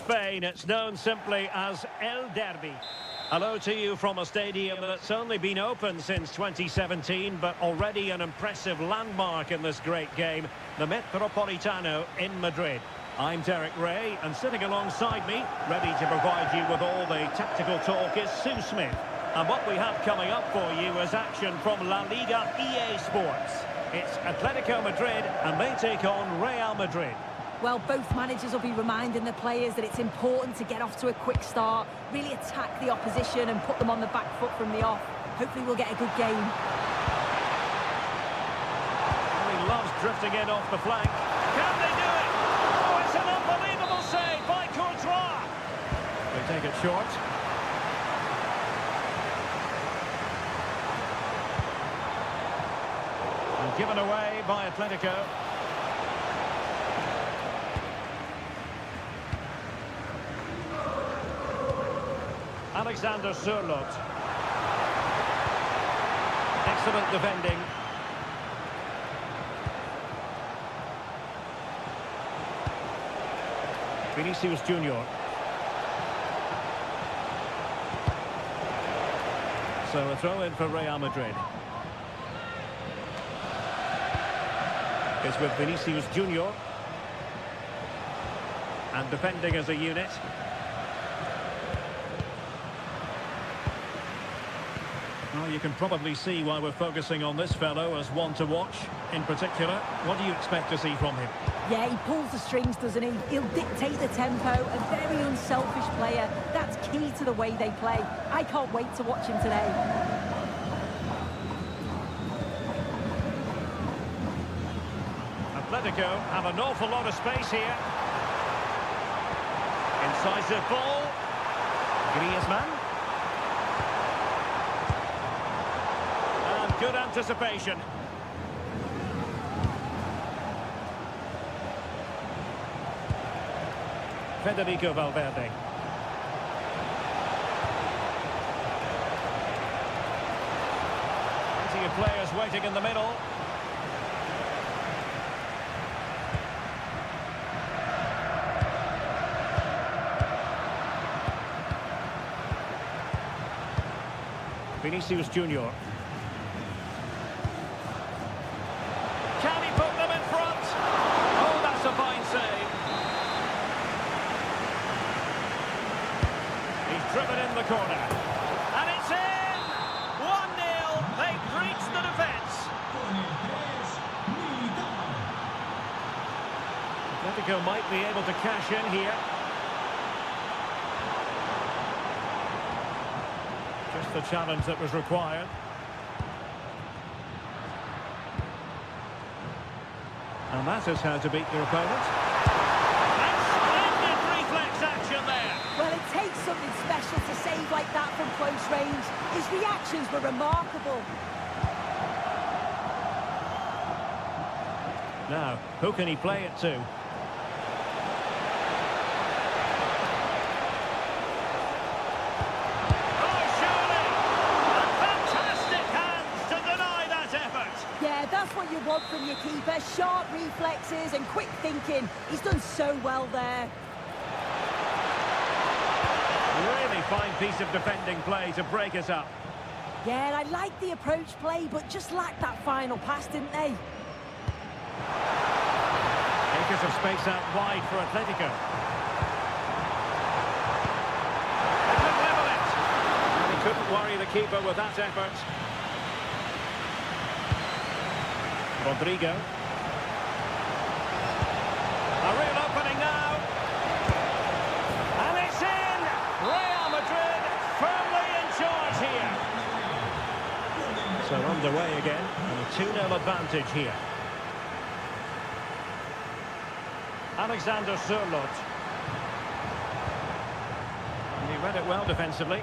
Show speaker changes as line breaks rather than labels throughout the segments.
Spain, it's known simply as El Derby. Hello to you from a stadium that's only been open since 2017, but already an impressive landmark in this great game, the Metropolitano in Madrid. I'm Derek Ray, and sitting alongside me, ready to provide you with all the tactical talk, is Sue Smith. And what we have coming up for you is action from La Liga EA Sports. It's Atletico Madrid, and they take on Real Madrid.
Well, both managers will be reminding the players that it's important to get off to a quick start, really attack the opposition and put them on the back foot from the off. Hopefully we'll get a good game.
He loves drifting in off the flank. Can they do it? Oh, it's an unbelievable save by Courtois. They take it short. And given away by Atletico. Alexander Sørloth. Excellent defending. Vinicius Junior. So a throw in for Real Madrid. It's with Vinicius Junior. And defending as a unit. Well, you can probably see why we're focusing on this fellow as one to watch. In particular, what do you expect to see from him?
Yeah, he pulls the strings, doesn't he? He'll dictate the tempo, a very unselfish player. That's key to the way they play. I can't wait to watch him today.
Atletico have an awful lot of space here. Incisive ball. Griezmann. And good anticipation. Federico Valverde. Plenty of players waiting in the middle. Vinicius Junior. Can he put them in front? Oh, that's a fine save. He's driven in the corner. And it's in! 1-0. They've breached the defence. Atletico might be able to cash in here. Just the challenge that was required. And that is how to beat your opponent. And splendid reflex action there.
Well, it takes something special to save like that from close range. His reactions were remarkable.
Now, who can he play it to?
Yeah, that's what you want from your keeper. Sharp reflexes and quick thinking. He's done so well there.
Really fine piece of defending play to break us up.
Yeah, and I like the approach play, but just lacked that final pass, didn't they?
Acres of space out wide for Atletico. They could level it. And he couldn't worry the keeper with that effort. Rodrigo. A real opening now. And it's in! Real Madrid firmly in charge here. So underway again, and a 2-0 advantage here. Alexander Sørloth. And he read it well defensively.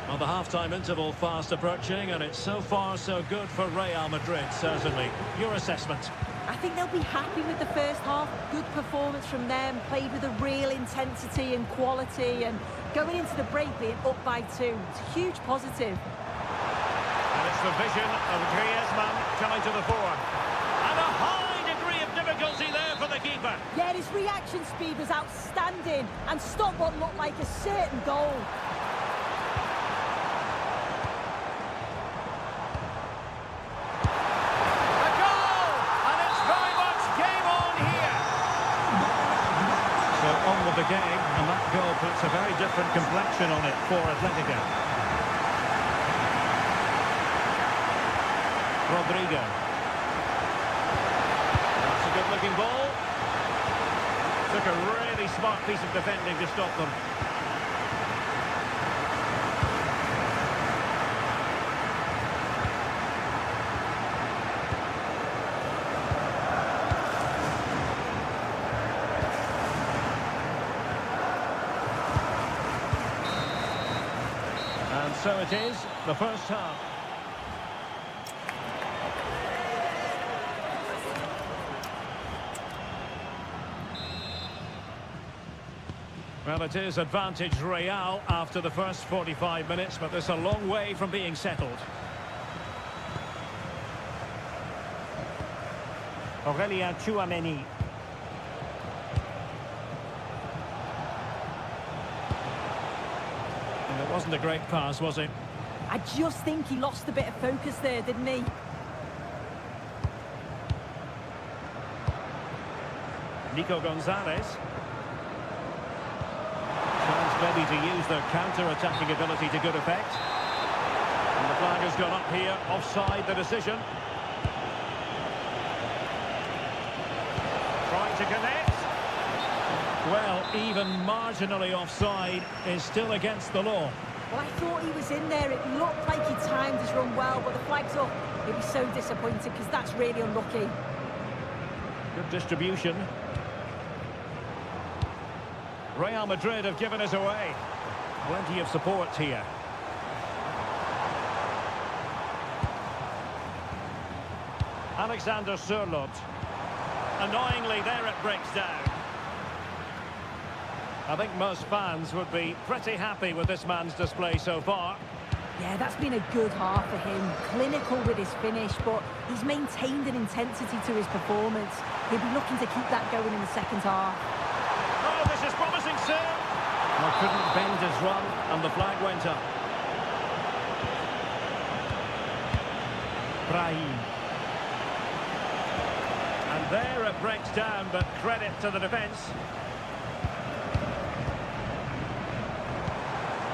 Well, the half-time interval fast approaching, and it's so far so good for Real Madrid, certainly. Your assessment?
I think they'll be happy with the first half. Good performance from them, played with a real intensity and quality, and going into the break being up by 2. It's a huge positive.
And it's the vision of Griezmann coming to the fore. And a high degree of difficulty there for the keeper.
Yeah, his reaction speed was outstanding and stopped what looked like a certain goal.
A goal! And it's very much game on here. So on with the game, and that goal puts a very different complexion on it for Atletico. Rodrigo. That's a good-looking ball. Took a really smart piece of defending to stop them. And so it is, the first half. Well, it is advantage Real after the first 45 minutes, but there's a long way from being settled. Aurélien Tchouaméni. And it wasn't a great pass, was it?
I just think he lost a bit of focus there, didn't he?
Nico Gonzalez. Chance maybe to use their counter-attacking ability to good effect. And the flag has gone up here, offside the decision. Trying to connect. Well, even marginally offside is still against the law.
Well, I thought he was in there. It looked like he timed his run well, but the flag's up. He'll be so disappointed because that's really unlucky.
Good distribution. Real Madrid have given us away. Plenty of support here. Alexander Sørloth. Annoyingly, there it breaks down. I think most fans would be pretty happy with this man's display so far.
Yeah, that's been a good half for him. Clinical with his finish, but he's maintained an intensity to his performance. He'll be looking to keep that going in the second half.
Oh, this is promising, sir. Well, couldn't bend his run, and the flag went up. Brahim. And there it breaks down, but credit to the defence.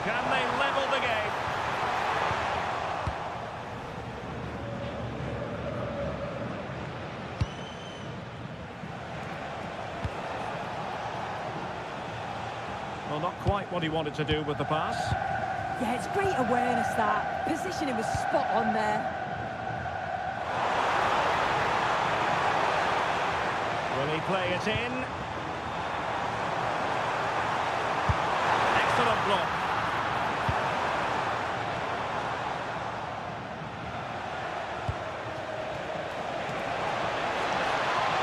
Can they level the game? Well, not quite what he wanted to do with the pass.
Yeah, it's great awareness, that. Positioning was spot on there.
Will he play it in? Excellent block.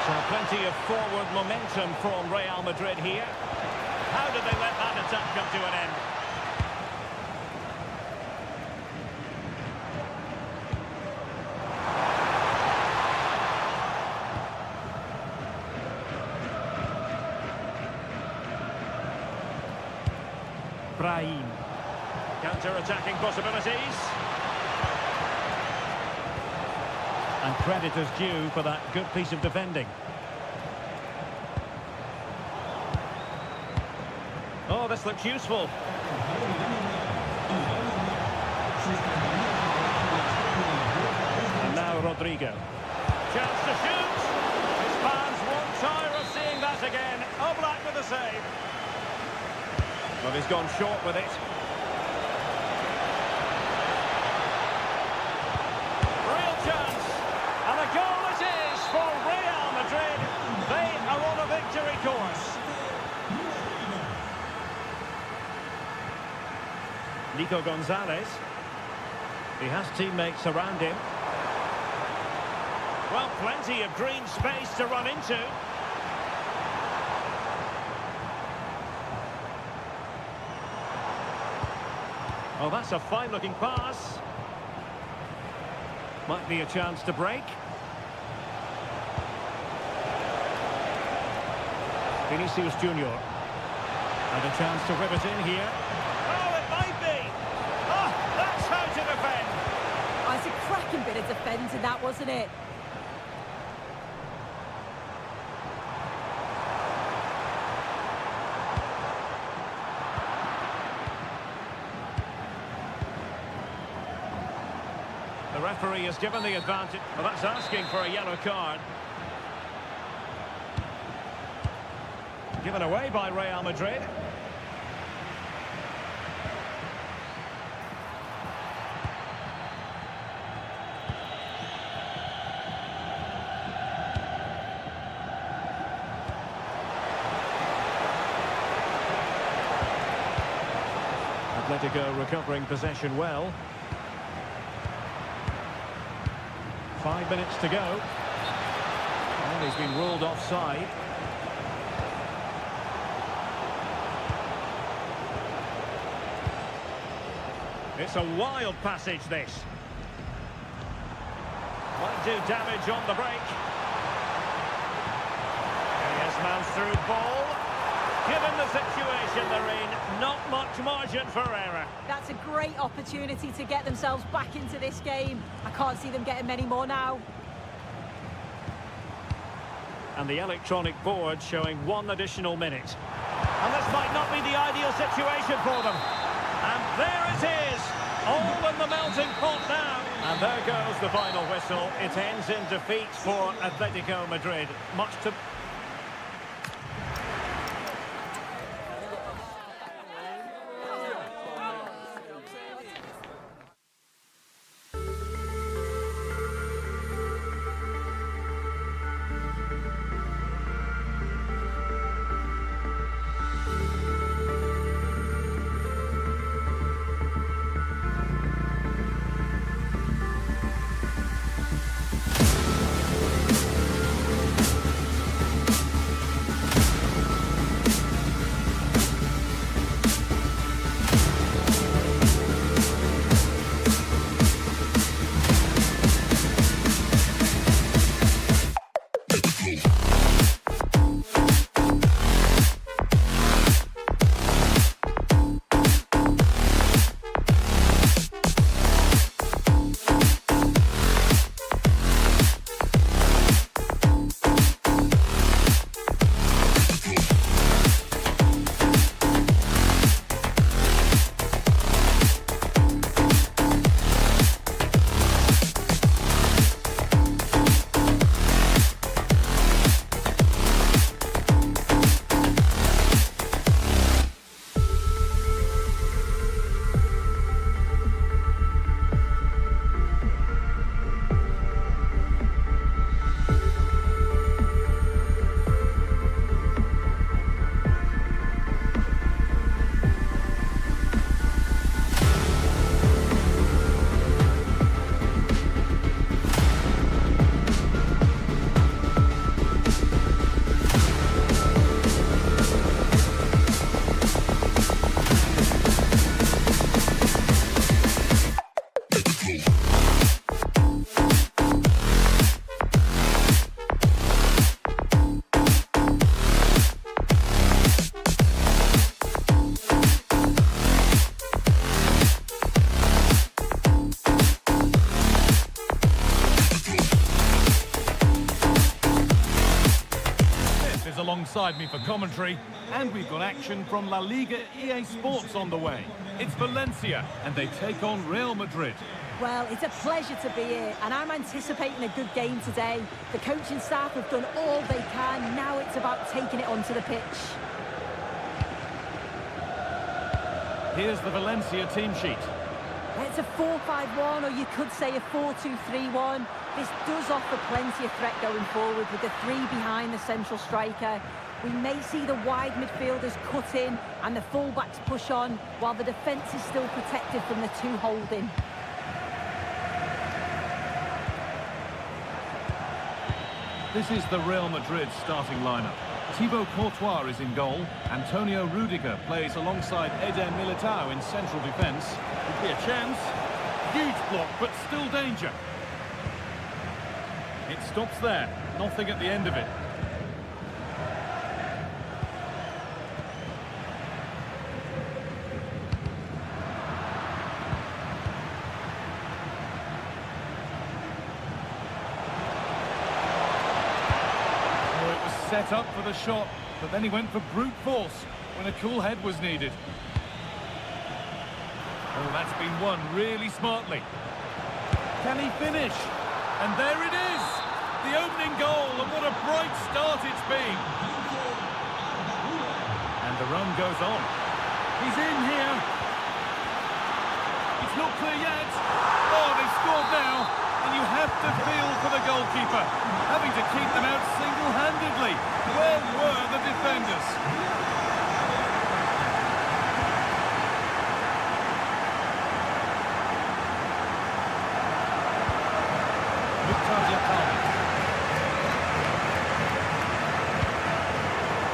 So plenty of forward momentum from Real Madrid here. How did they let that attack come to an end? Brahim. Counter-attacking possibilities. And credit is due for that good piece of defending. Oh, this looks useful. And now Rodrigo. Chance to shoot. His fans won't tire of seeing that again. Oblak with the save. But he's gone short with it. Real chance. And a goal it is for Real Madrid. They are on a victory course. Nico Gonzalez. He has teammates around him. Well, plenty of green space to run into. Oh, that's a fine-looking pass. Might be a chance to break. Vinicius Junior. And a chance to whip it in here. Oh, it might be! Oh, that's how to defend!
Oh, it's a cracking bit of defending, that, wasn't it?
The referee has given the advantage. Well, that's asking for a yellow card. Given away by Real Madrid. Atletico recovering possession well. 5 minutes to go. And he's been ruled offside. It's a wild passage, this. Might do damage on the break. Here's man's through ball. Given the situation they're in, not much margin for error.
That's a great opportunity to get themselves back into this game. I can't see them getting many more now.
And the electronic board showing 1 additional minute. And this might not be the ideal situation for them. And there it is, all in the melting pot now. And there goes the final whistle. It ends in defeat for Atletico Madrid. Much to...
Alongside me for commentary, and we've got action from La Liga EA Sports on the way. It's Valencia, and they take on Real Madrid.
Well, it's a pleasure to be here, and I'm anticipating a good game today. The coaching staff have done all they can. Now it's about taking it onto the pitch.
Here's the Valencia team sheet.
It's a 4-5-1, or you could say a 4-2-3-1. This does offer plenty of threat going forward with the 3 behind the central striker. We may see the wide midfielders cut in and the fullbacks push on, while the defence is still protected from the 2 holding.
This is the Real Madrid starting lineup. Thibaut Courtois is in goal. Antonio Rudiger plays alongside Eder Militao in central defence. Could be a chance. Huge block, but still danger. It stops there. Nothing at the end of it. set up for the shot, but then he went for brute force when a cool head was needed. Oh, that's been won really smartly. Can he finish? And there it is! The opening goal, and what a bright start it's been. And the run goes on. He's in here. It's not clear yet. Oh, they've scored now. And you have to feel for the goalkeeper, having to keep them out single-handedly. Where were the defenders?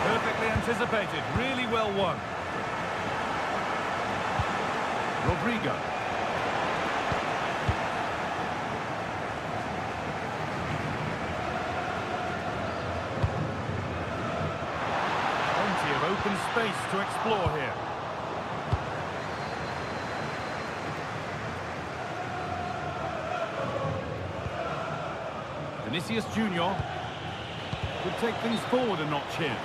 Perfectly anticipated, really well won. Rodrigo. Plenty of open space to explore here. Vinicius Junior could take things forward a notch here.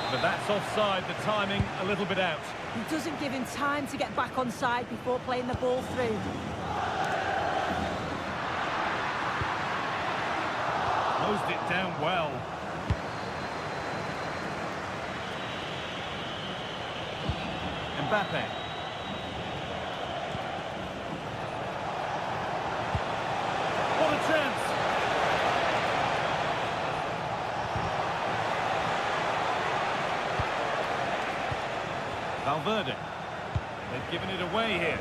But that's offside, the timing a little bit out.
He doesn't give him time to get back on side before playing the ball through.
Closed it down well. Mbappe. What a chance! Valverde. They've given it away here.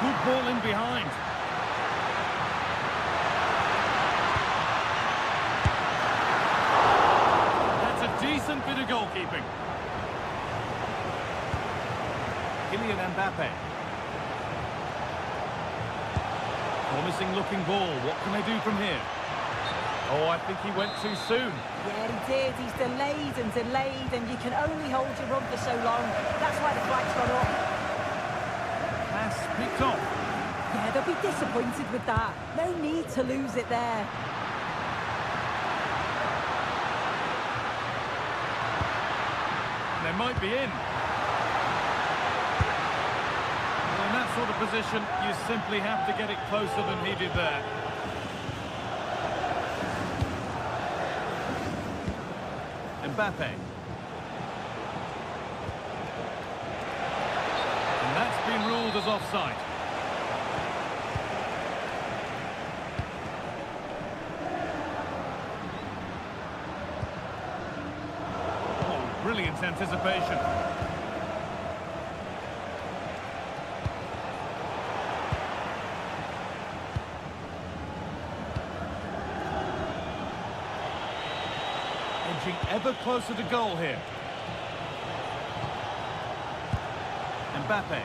Good ball in behind. That's a decent bit of goalkeeping. Kylian Mbappe. Promising looking ball. What can they do from here? Oh, I think he went too soon.
Yeah, he did. He's delayed, and you can only hold your run for so long. That's why the flag's gone up.
Pass picked off.
Yeah, they'll be disappointed with that. No need to lose it there.
They might be in. Well, in that sort of position, you simply have to get it closer than he did there. Mbappe. And that's been ruled as offside. Oh, brilliant anticipation. Ever closer to goal here. Mbappe.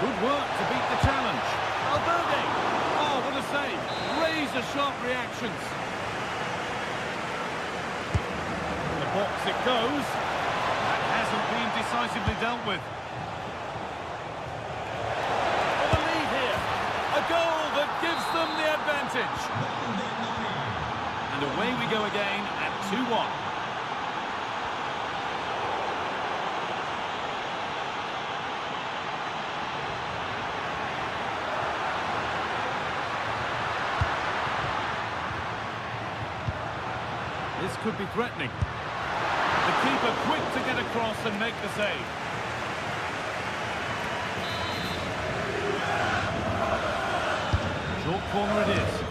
Good work to beat the challenge. Valverde. Oh, what a save. Razor-sharp reactions. In the box it goes. That hasn't been decisively dealt with. For the lead here. A goal that gives them the advantage. And away we go again at 2-1. This could be threatening. The keeper quick to get across and make the save. Short corner it is.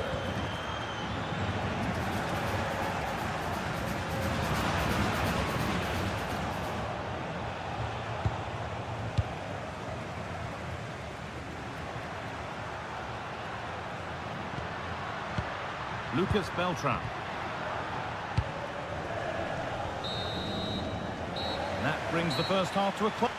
Lucas Beltran. That brings the first half to a close.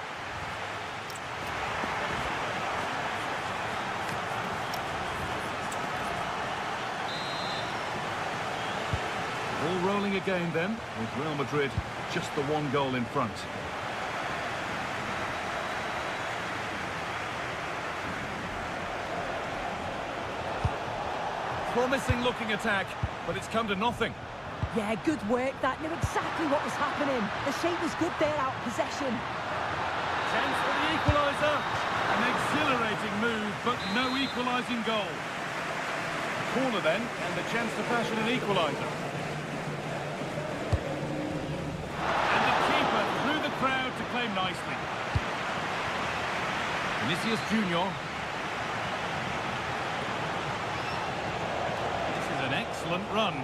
All rolling again then, with Real Madrid just the one goal in front. promising looking attack, but it's come to nothing.
Yeah, good work. That knew exactly what was happening. The shape was good there, out of possession.
Chance for the equaliser. An exhilarating move, but no equalising goal. Corner then, and the chance to fashion an equaliser. And the keeper through the crowd to claim nicely. Vinicius Junior. This is an excellent run.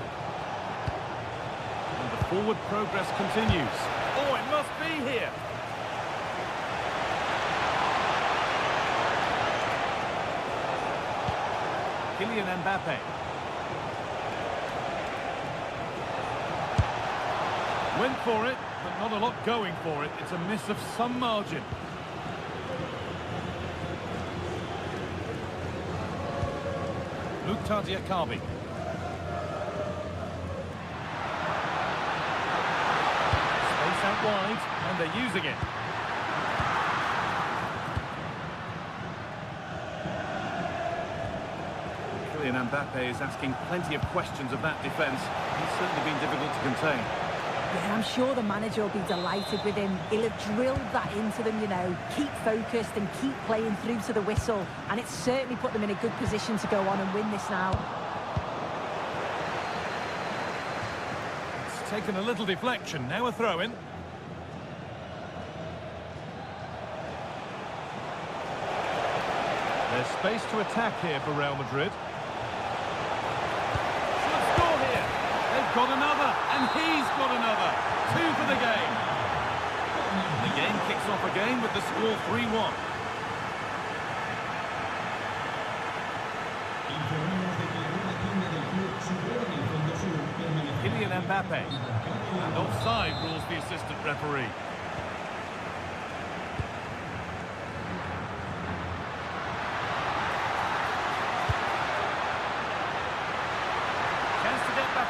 And the forward progress continues. Oh, it must be here. Kylian Mbappe. Went for it, but not a lot going for it. It's a miss of some margin. Mukhtar Diakabi. Space out wide, and they're using it. Kylian Mbappe is asking plenty of questions of that defence. He's certainly been difficult to contain.
Yeah, I'm sure the manager will be delighted with him. He'll have drilled that into them, you know. Keep focused and keep playing through to the whistle. And it's certainly put them in a good position to go on and win this now.
It's taken a little deflection. Now a throw-in. There's space to attack here for Real Madrid. Got another, and he's got another. 2 for the game. The game kicks off again with the score 3-1. Kylian Mbappe. And offside rules the assistant referee.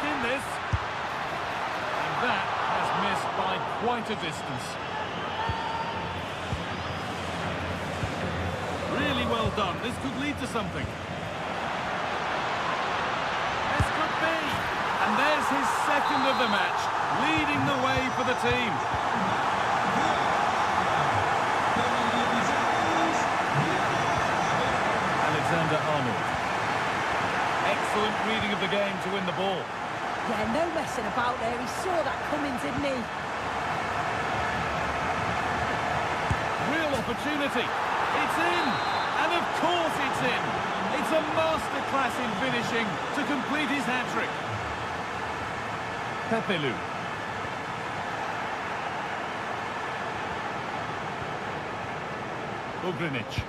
In this, and that has missed by quite a distance. Really well done. This could lead to something. This could be, and there's his second of the match, leading the way for the team. Alexander-Arnold. Excellent reading of the game to win the ball.
Yeah, no messing about there. He saw that coming, didn't he?
Real opportunity. It's in. And of course it's in. It's a masterclass in finishing to complete his hat-trick. Pepelu. Ugrinic.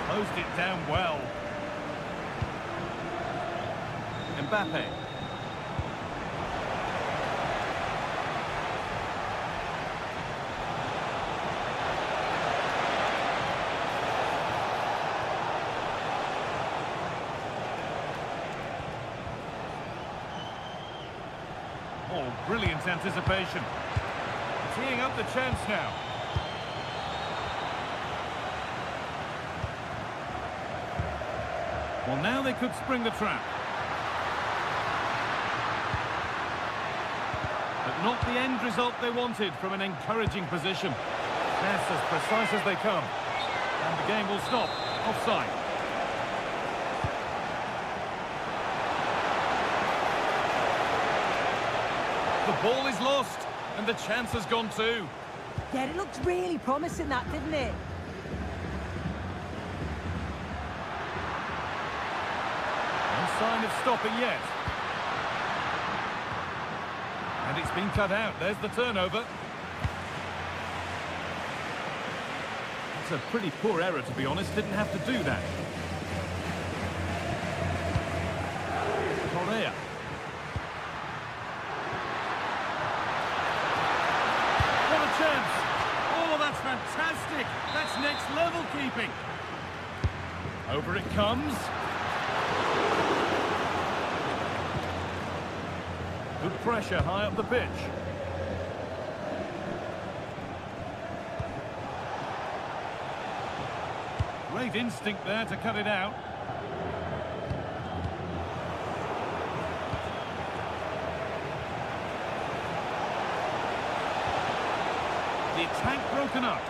Closed it down well. Mbappe. Oh, brilliant anticipation. Teeing up the chance now. Well, now they could spring the trap. But not the end result they wanted from an encouraging position. That's as precise as they come. And the game will stop. Offside. The ball is lost, and the chance has gone too.
Yeah, it looked really promising, that, didn't it?
No sign of stopping yet. And it's been cut out. There's the turnover. It's a pretty poor error, to be honest. Didn't have to do that. Correa. What a chance. Oh, that's fantastic. That's next level keeping. Over it comes. Good pressure high up the pitch. Great instinct there to cut it out. The attack broken up.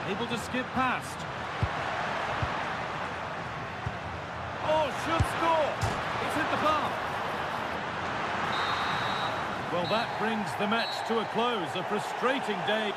Able to skip past. Oh, should score. It's hit the bar. Well, that brings the match to a close. A frustrating day.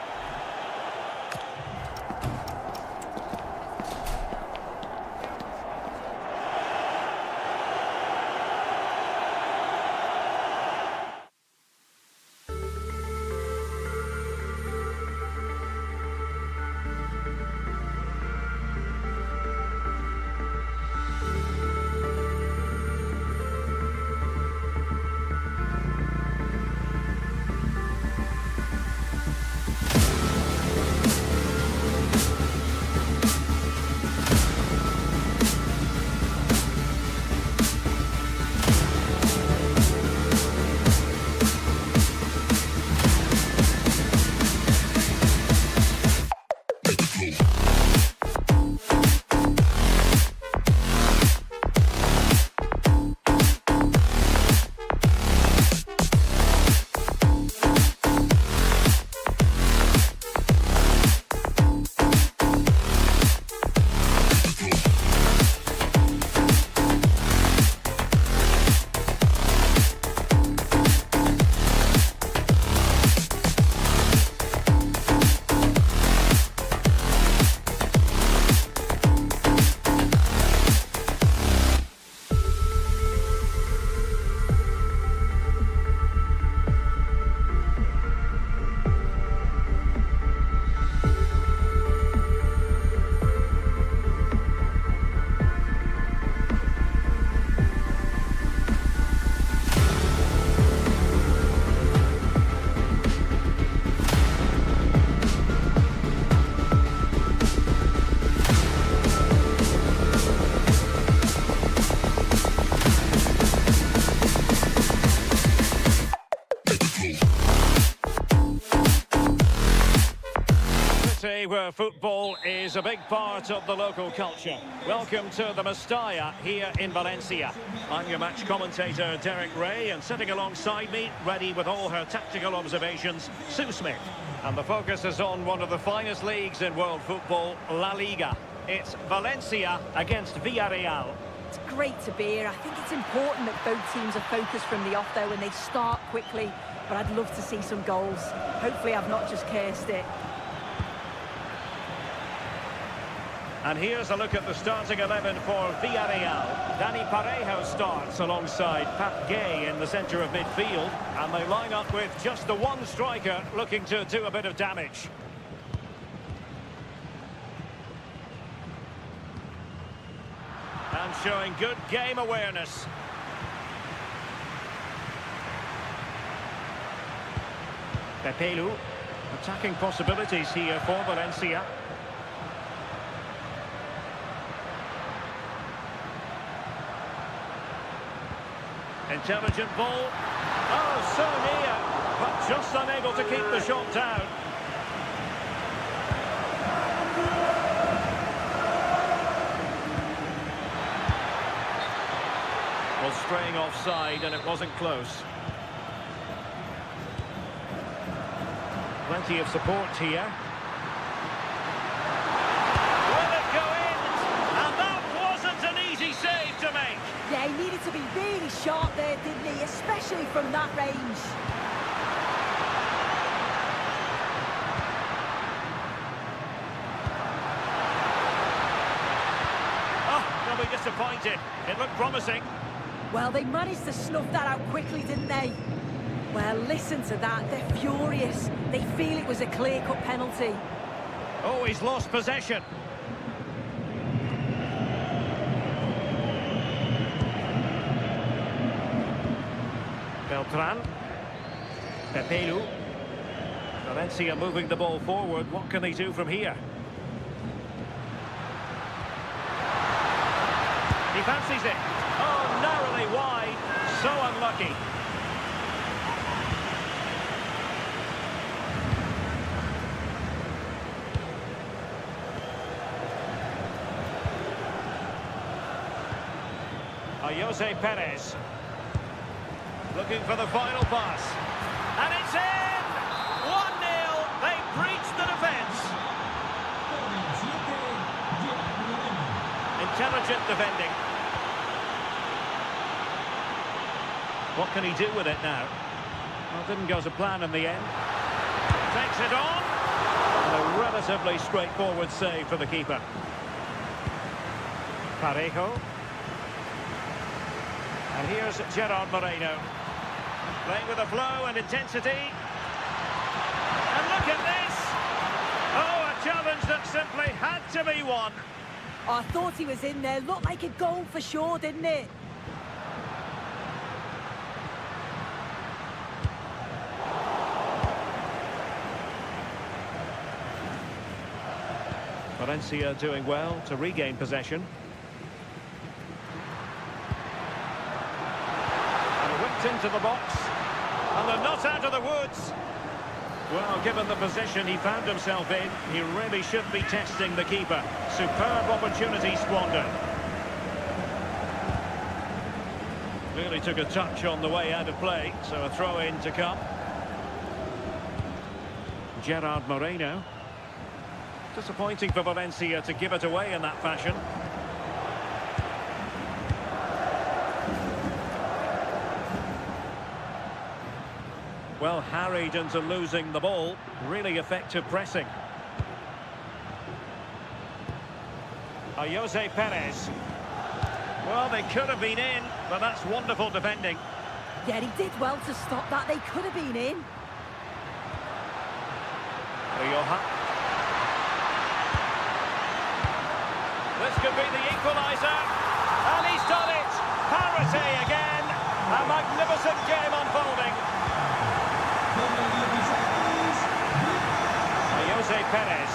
Where football is a big part of the local culture. Welcome to the Mestalla here in Valencia. I'm your match commentator, Derek Ray, and sitting alongside me, ready with all her tactical observations, Sue Smith. And the focus is on one of the finest leagues in world football, La Liga. It's Valencia against Villarreal.
It's great to be here. I think it's important that both teams are focused from the off there when they start quickly, but I'd love to see some goals. Hopefully I've not just cursed it.
And here's a look at the starting 11 for Villarreal. Dani Parejo starts alongside Pat Gay in the centre of midfield. And they line up with just the one striker looking to do a bit of damage. And showing good game awareness. Pepelu. Attacking possibilities here for Valencia. Intelligent ball. Oh, so near, but just unable to keep the shot down. Well, straying offside, and it wasn't close. Plenty of support here. Will it go in? And that wasn't an easy save to make.
Yeah, he needed to be really sharp there, didn't he? Especially from that range.
Oh, they'll be disappointed. It looked promising.
Well, they managed to snuff that out quickly, didn't they? Well, listen to that. They're furious. They feel it was a clear-cut penalty.
Oh, he's lost possession. Beltran. Pepelu. Valencia moving the ball forward. What can they do from here? He fancies it. Oh, narrowly wide. So unlucky. Jose Perez. Looking for the final pass. And it's in! 1-0. They breached the defence. Intelligent defending. What can he do with it now? Well, didn't go to plan in the end. Takes it on. And a relatively straightforward save for the keeper. Parejo. And here's Gerard Moreno. Playing with a flow and intensity. And look at this! Oh, a challenge that simply had to be won.
Oh, I thought he was in there. Looked like a goal for sure, didn't it?
Valencia doing well to regain possession. And whipped into the box. And they're not out of the woods. Well, given the position he found himself in, he really should be testing the keeper. Superb opportunity squandered. Clearly took a touch on the way out of play, so a throw-in to come. Gerard Moreno. Disappointing for Valencia to give it away in that fashion. Well, harried into losing the ball. Really effective pressing. Jose Perez. Well, they could have been in, but that's wonderful defending.
Yeah, he did well to stop that. They could have been in.
This could be the equaliser. And he's done it. Parity again. A magnificent game unfolding. Jose Perez.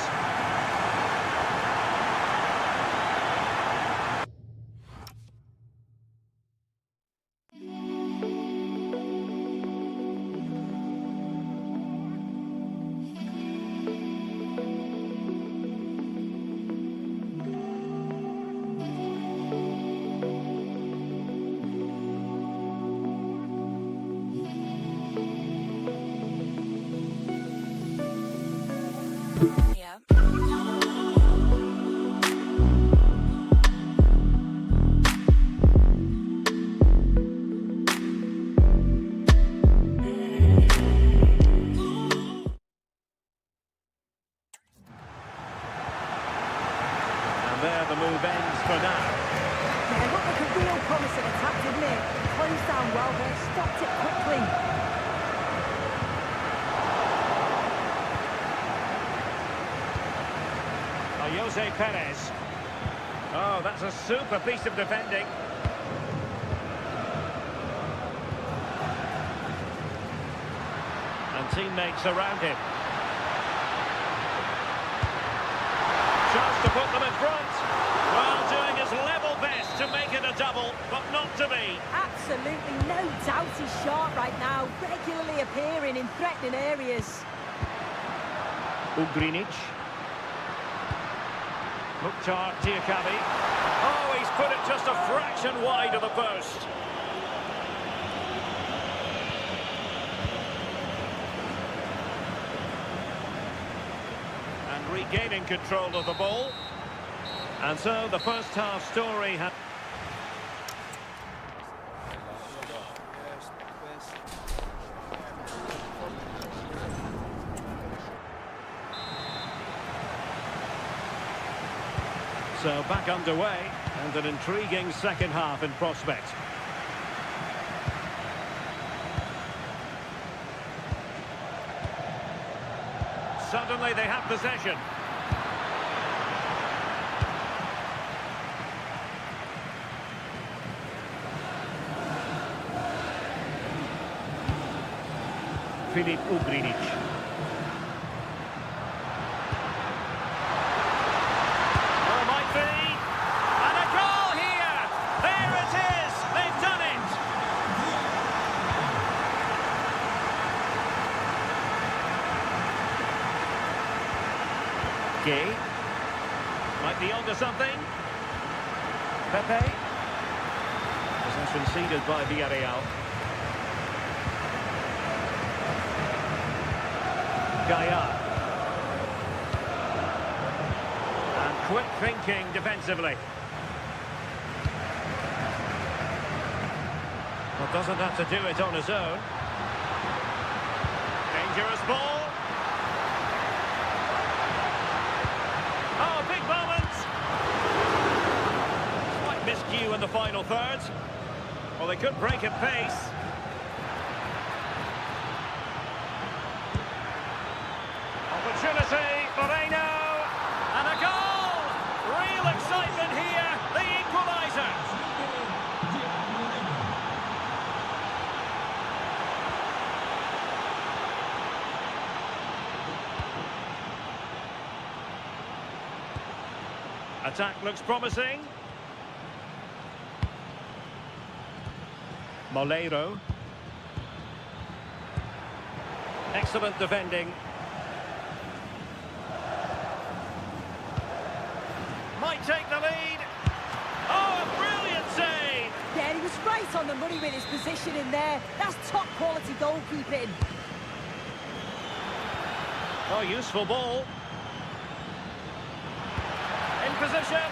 Yeah.
There the move ends for now.
Yeah, looked like a real promising attack, didn't it? Closed down well there, stopped it quickly.
Jose Perez. Oh, that's a super piece of defending. And teammates around him. Chance to put them in front. Well, doing his level best to make it a double, but not to be.
Absolutely no doubt he's sharp right now, regularly appearing in threatening areas.
Ugrinic. Mukhtar Diakabi. Oh, he's put it just a fraction wide of the post. And regaining control of the ball. And so the first half story has... So back underway, and an intriguing second half in prospect. Suddenly they have possession. Filip Ugrinic. Gay. Might be onto something. Pepe. Possession ceded by Villarreal. Gaia. And quick thinking defensively. Well, doesn't have to do it on his own. Dangerous ball. Oh, big moment. Slight miscue in the final third. Well, they could break at pace. Opportunity, Moreno, and a goal! Real excitement here, the equaliser. Attack looks promising. Molero. Excellent defending. Might take the lead. Oh, a brilliant save!
Yeah, he was right on the money with his position in there. That's top quality goalkeeping.
Oh, useful ball. In position.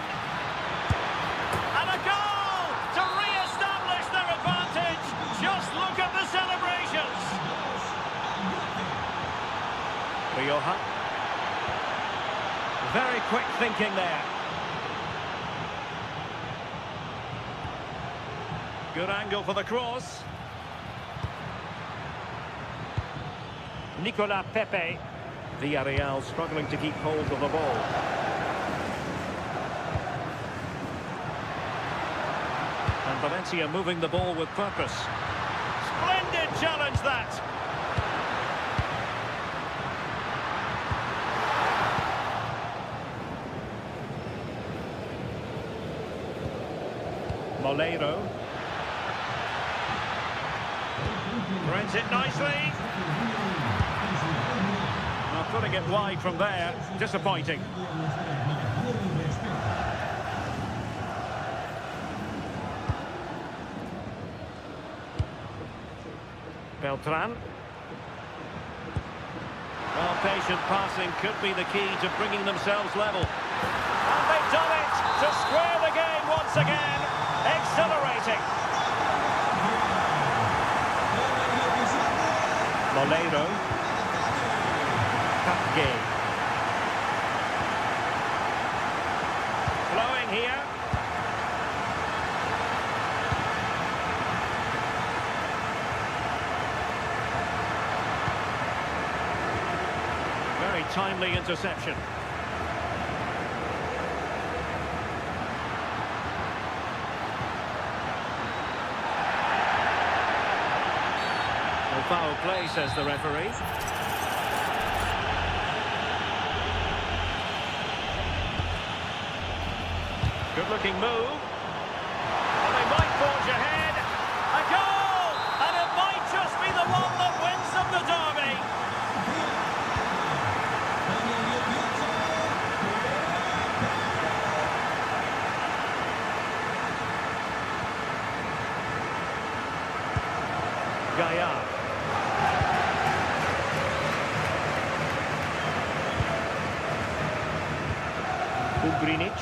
And a goal to re-establish their advantage. Just look at the celebrations. Rioja. Very quick thinking there. Good angle for the cross. Nicolas Pepe. Villarreal struggling to keep hold of the ball. And Valencia moving the ball with purpose. Splendid challenge that. Molero. Threads it nicely. Well, putting it wide from there. Disappointing. Beltran. Well, patient passing could be the key to bringing themselves level. And they've done it to square the game once again. Exhilarating. Molero. Gay. Flowing here. Very timely interception. No foul play, says the referee. Good-looking move. And they might forge ahead. A goal! And it might just be the one that wins them the derby. Gaia. Ugrinic.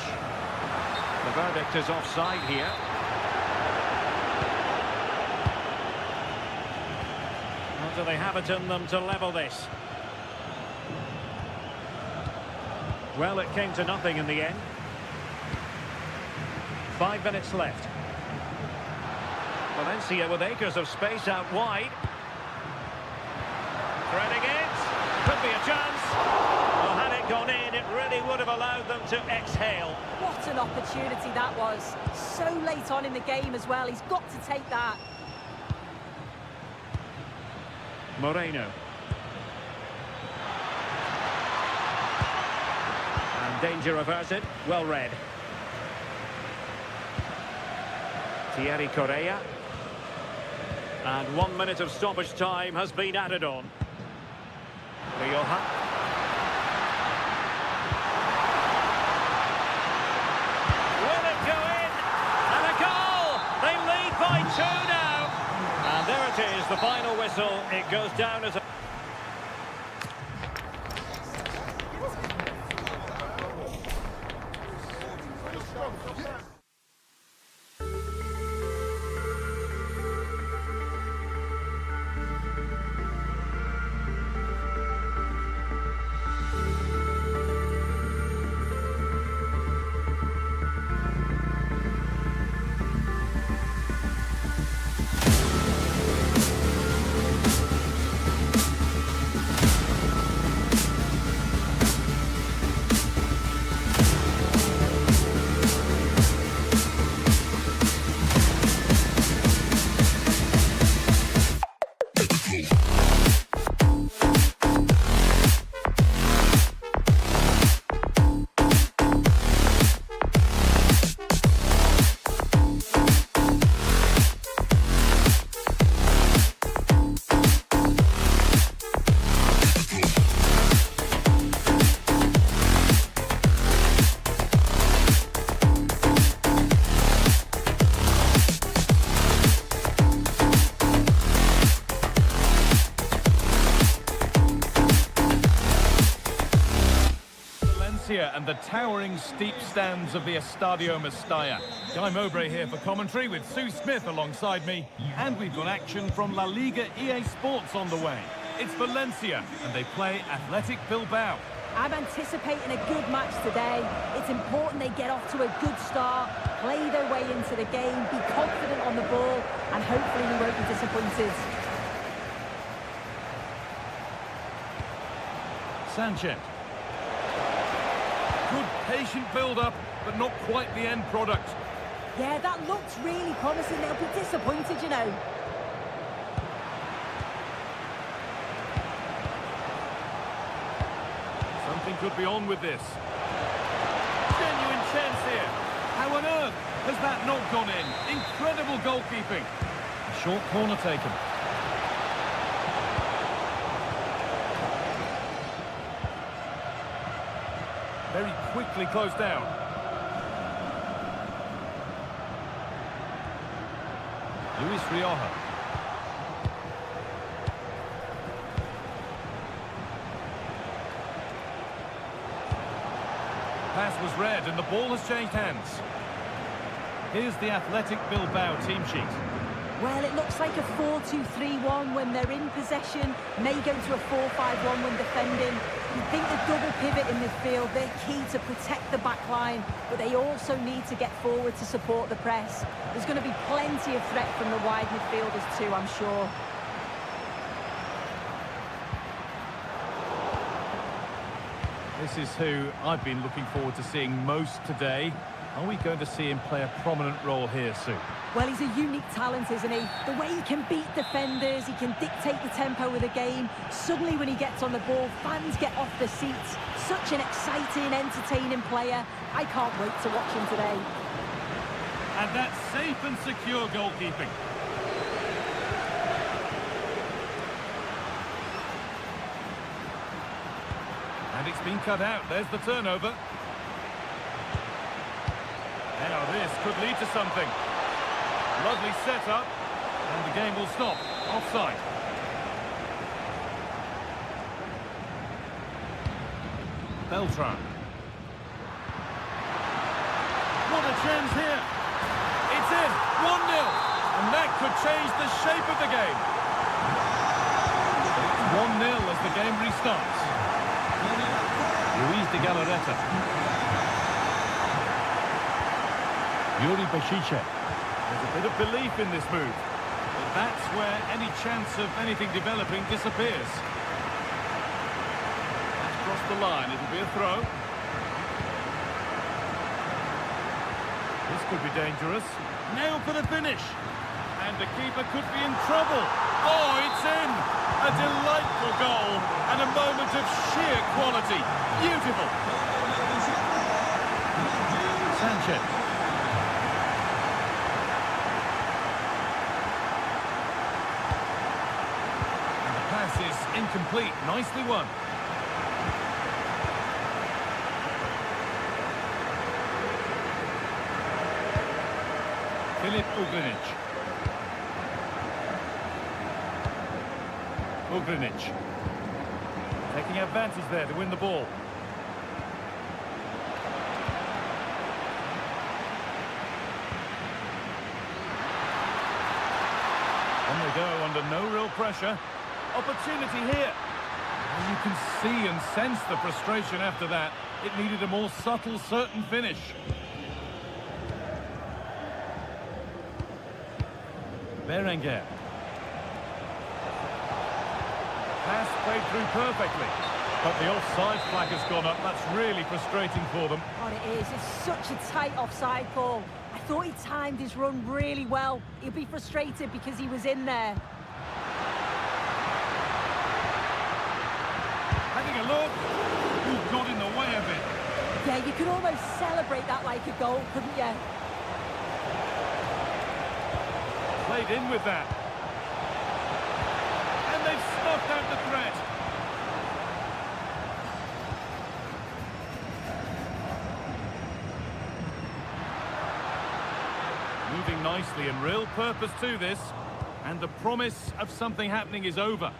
The verdict is offside here. Or do they have it in them to level this? Well, it came to nothing in the end. 5 minutes left. Valencia with acres of space out wide. Threading it. Could be a chance. Well, had it gone in, it really would have allowed them to exhale.
What an opportunity that was. So late on in the game as well. He's got to take that.
Moreno. And danger averted. Well read. Thierry Correa. And 1 minute of stoppage time has been added on. Rioja. the final whistle. It goes down as a...
And the towering steep stands of the Estadio Mestalla. Guy Mowbray here for commentary with Sue Smith alongside me. And we've got action from La Liga EA Sports on the way. It's Valencia and they play Athletic Bilbao.
I'm anticipating a good match today. It's important they get off to a good start, play their way into the game, be confident on the ball, and hopefully we won't be disappointed.
Sanchez. Good patient build-up, but not quite the end product.
Yeah, that looks really promising. They'll be disappointed, you know.
Something could be on with this. Genuine chance here. How on earth has that not gone in? Incredible goalkeeping. A short corner taken. Very quickly closed down. Luis Rioja. Pass was read and the ball has changed hands. Here's the Athletic Bilbao team sheet.
Well, it looks like a 4-2-3-1 when they're in possession, may go to a 4-5-1 when defending. You think the double pivot in midfield, they're key to protect the back line, but they also need to get forward to support the press. There's going to be plenty of threat from the wide midfielders too, I'm sure.
This is who I've been looking forward to seeing most today. Are we going to see him play a prominent role here, Sue?
Well, he's a unique talent, isn't he? The way he can beat defenders, he can dictate the tempo of the game. Suddenly, when he gets on the ball, fans get off their seats. Such an exciting, entertaining player. I can't wait to watch him today.
And that's safe and secure goalkeeping. And it's been cut out. There's the turnover. Now this could lead to something. Lovely setup, and the game will stop. Offside. Beltran. What a chance here. It's in. 1-0. And that could change the shape of the game. It's 1-0 as the game restarts. Luis de Galarreta. Yuri Bešiček. There's a bit of belief in this move. But that's where any chance of anything developing disappears. That's crossed the line. It'll be a throw. This could be dangerous. Nail for the finish. And the keeper could be in trouble. Oh, it's in! A delightful goal and a moment of sheer quality. Beautiful. Sanchez. And the pass is incomplete. Nicely won. Filip Ugrinic. Ugrinic. Taking advantage there to win the ball. On they go under no real pressure. Opportunity here. And you can see and sense the frustration after that. It needed a more subtle, certain finish. Berenguer. Pass played through perfectly. But the offside flag has gone up. That's really frustrating for them.
God, it is. It's such a tight offside call. I thought he timed his run really well. He'll be frustrated because he was in there.
Having a look. Who got in the way of it?
Yeah, you could almost celebrate that like a goal, couldn't you?
Played in with that. And they've snuffed out the threat. Moving nicely and real purpose to this. And the promise of something happening is over.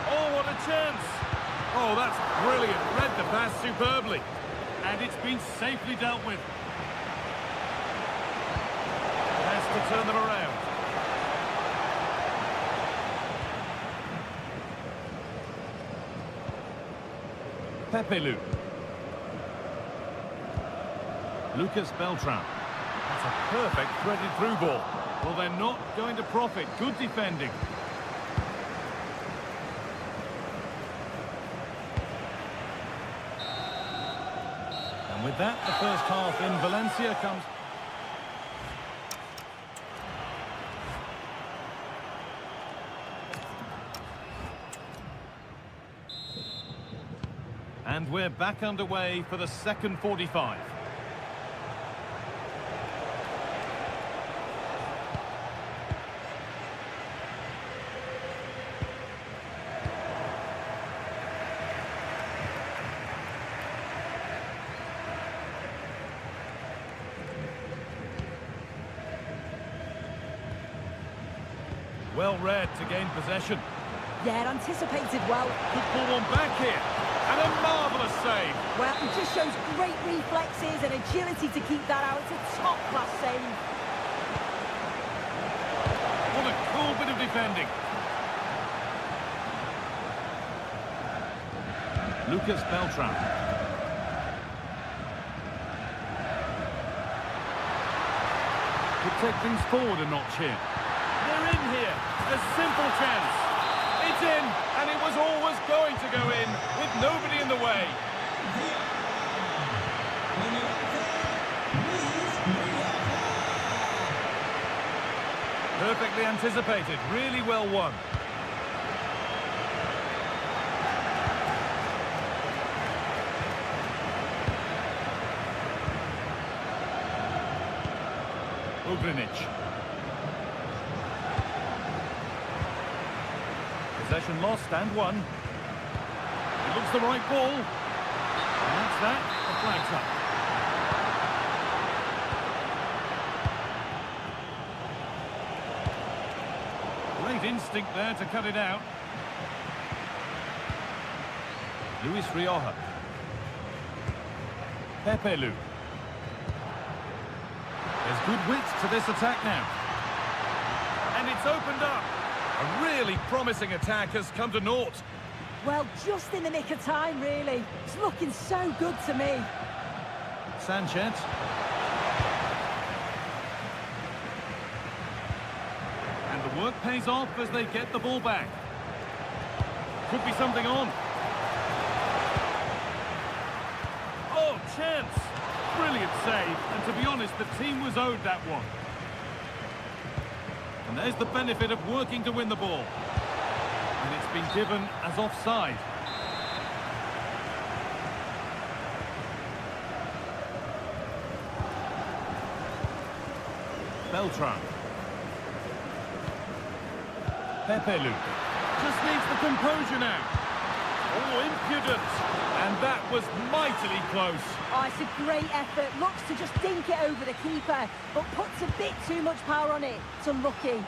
Oh, what a chance! Oh, that's brilliant. Read the pass superbly. And it's been safely dealt with. Has to turn them around. Pepelu. Lucas Beltran. That's a perfect threaded through ball. Well, they're not going to profit. Good defending. And with that, the first half in Valencia comes. And we're back underway for the second 45. Well read to gain possession.
Yeah, anticipated well.
Could pull one back here. And a marvellous save.
Well, he just shows great reflexes and agility to keep that out. It's a top-class save.
What a cool bit of defending. Lucas Beltran. Could take things forward a notch here. They're in here. A simple chance. It's in, and it was always going to go in, with nobody in the way. Perfectly anticipated, really well won. Ugrinic. Possession lost and won. It looks the right ball. And that's that. The flag's up. Great instinct there to cut it out. Luis Rioja. Pepelu. There's good width to this attack now. And it's opened up. A really promising attack has come to naught.
Well, just in the nick of time, really. It's looking so good to me.
Sanchez. And the work pays off as they get the ball back. Could be something on. Oh, chance. Brilliant save. And to be honest, the team was owed that one. And there's the benefit of working to win the ball. And it's been given as offside. Beltran. Pepelu. Just needs the composure now. Oh, impudent. And that was mightily close.
Oh, it's a great effort. Looks to just dink it over the keeper, but puts a bit too much power on it. It's unlucky.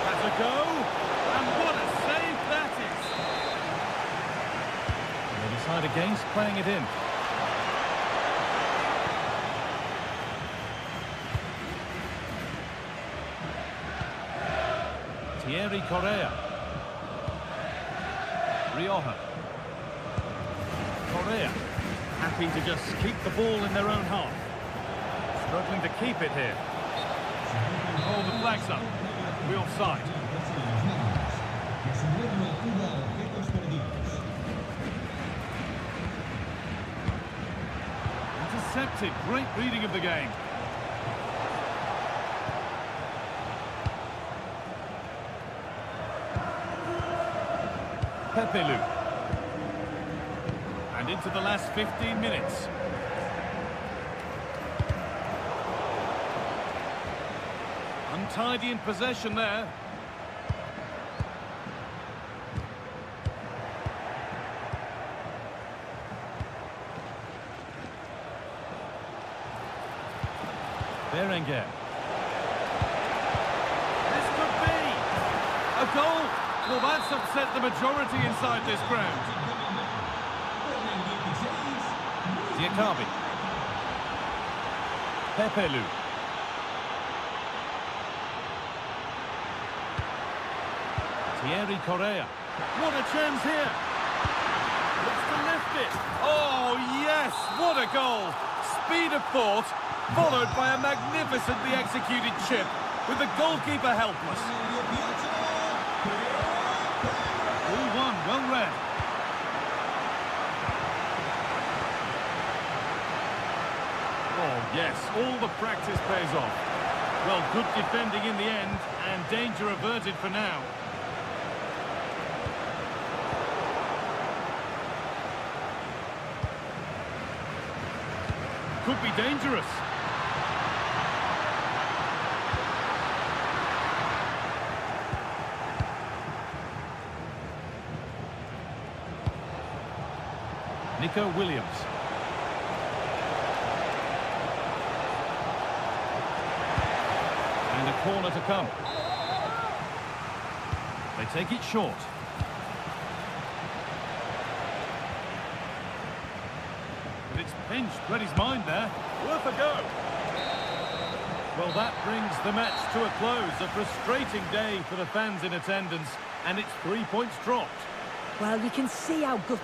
Has a go, and what a save that is! They decide against playing it in. Thierry Correa. Rioja. Correa. Happy to just keep the ball in their own half. Struggling to keep it here. Oh, the flag's up. We're offside. Intercepted. Great reading of the game. Pepelu. And into the last 15 minutes. Untidy in possession there. Berenguer. This could be a goal. Well, that's upset the majority inside this ground. Diakabi. Pepelu. Thierry Correa. What a chance here. Looks to lift it. Oh, yes, what a goal. Speed of thought, followed by a magnificently executed chip, with the goalkeeper helpless. 2-1, well read. Oh, yes, all the practice pays off. Well, good defending in the end, and danger averted for now. Could be dangerous. Nico Williams. And a corner to come. They take it short. But it's pinched, read his mind there. Worth a go. Well, that brings the match to a close. A frustrating day for the fans in attendance, and it's 3 points dropped.
Well, you can see how good...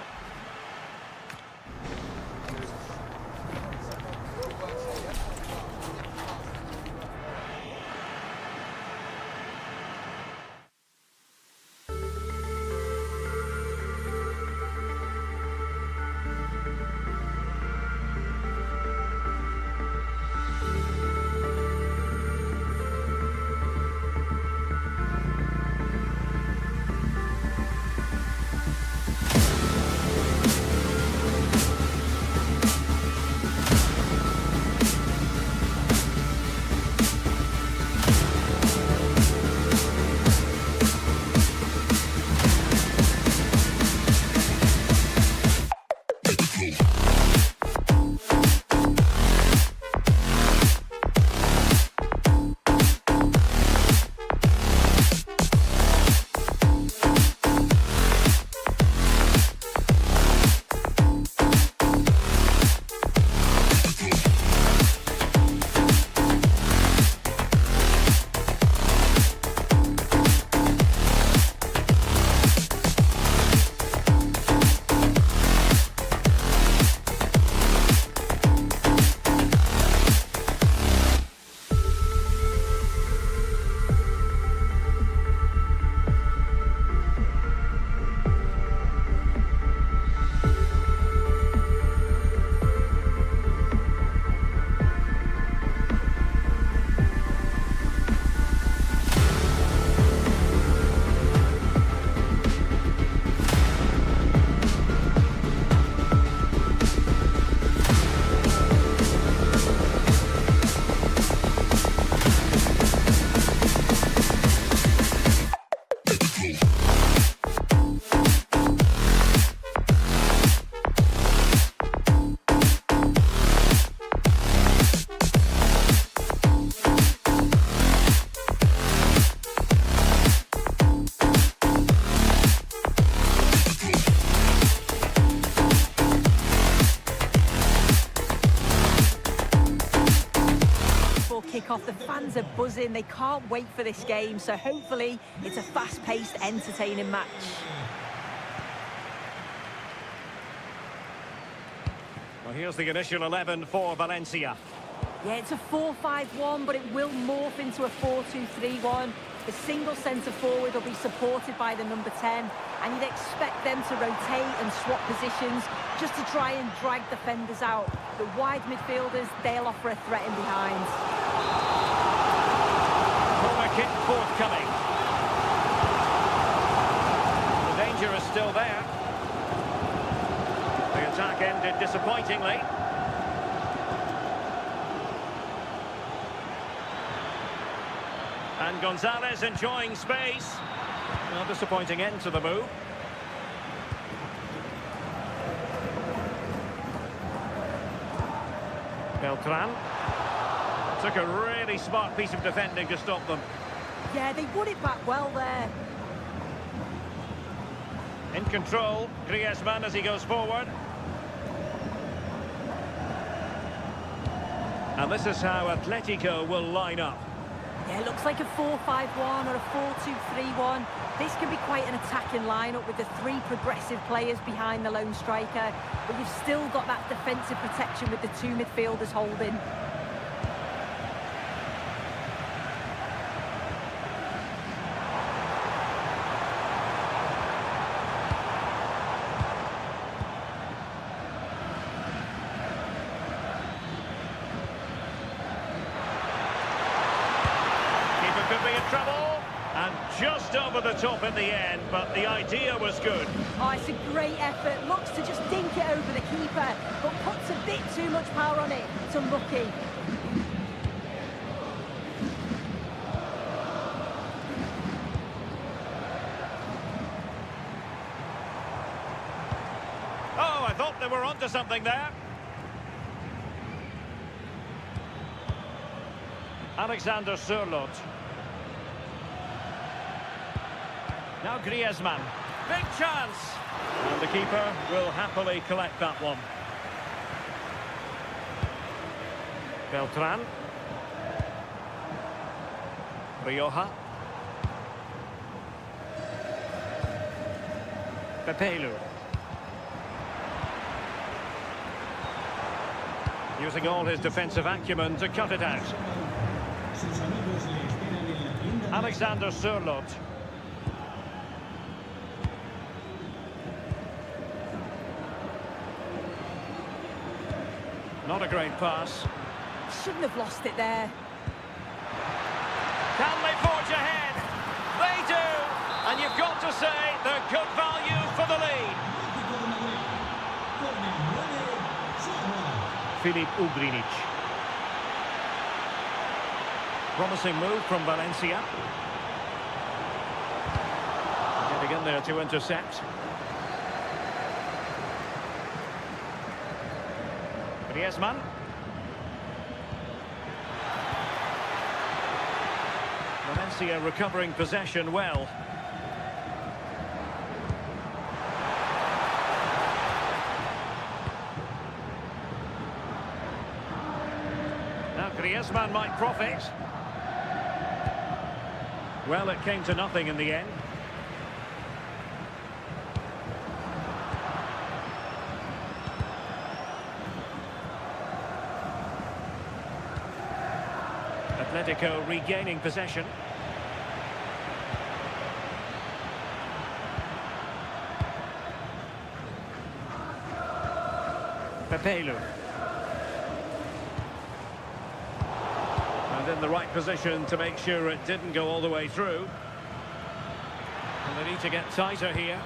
fans are buzzing. They can't wait for this game, so hopefully it's a fast-paced, entertaining match.
Well, here's the initial 11 for Valencia.
Yeah, it's a 4-5-1, but it will morph into a 4-2-3-1. The single centre-forward will be supported by the number 10, and you'd expect them to rotate and swap positions just to try and drag defenders out. The wide midfielders, they'll offer a threat in behind.
Corner kick forthcoming. The danger is still there. The attack ended disappointingly. And Gonzalez enjoying space. Well, disappointing end to the move. Beltran. Took a really smart piece of defending to stop them.
Yeah, they won it back well there.
In control, Griezmann as he goes forward. And this is how Atletico will line up.
Yeah, it looks like a 4-5-1 or a 4-2-3-1. This can be quite an attacking lineup with the three progressive players behind the lone striker, but you've still got that defensive protection with the two midfielders holding.
Could be in trouble, and just over the top in the end, but the idea was good.
Oh, it's a great effort. Looks to just dink it over the keeper, but puts a bit too much power on it. It's unlucky.
Oh, I thought they were onto something there. Alexander Sørloth. Now Griezmann. Big chance! And the keeper will happily collect that one. Beltran. Rioja. Pepelu. Using all his defensive acumen to cut it out. Alexander Sørloth. Not a great pass.
Shouldn't have lost it there.
Can they forge ahead? They do! And you've got to say they're good value for the lead. Filip Ugrinic. Promising move from Valencia. Getting in there to intercept. Griezmann. Valencia recovering possession well. Now Griezmann might profit. Well, it came to nothing in the end. Atletico regaining possession. Pepelu. And in the right position to make sure it didn't go all the way through. And they need to get tighter here.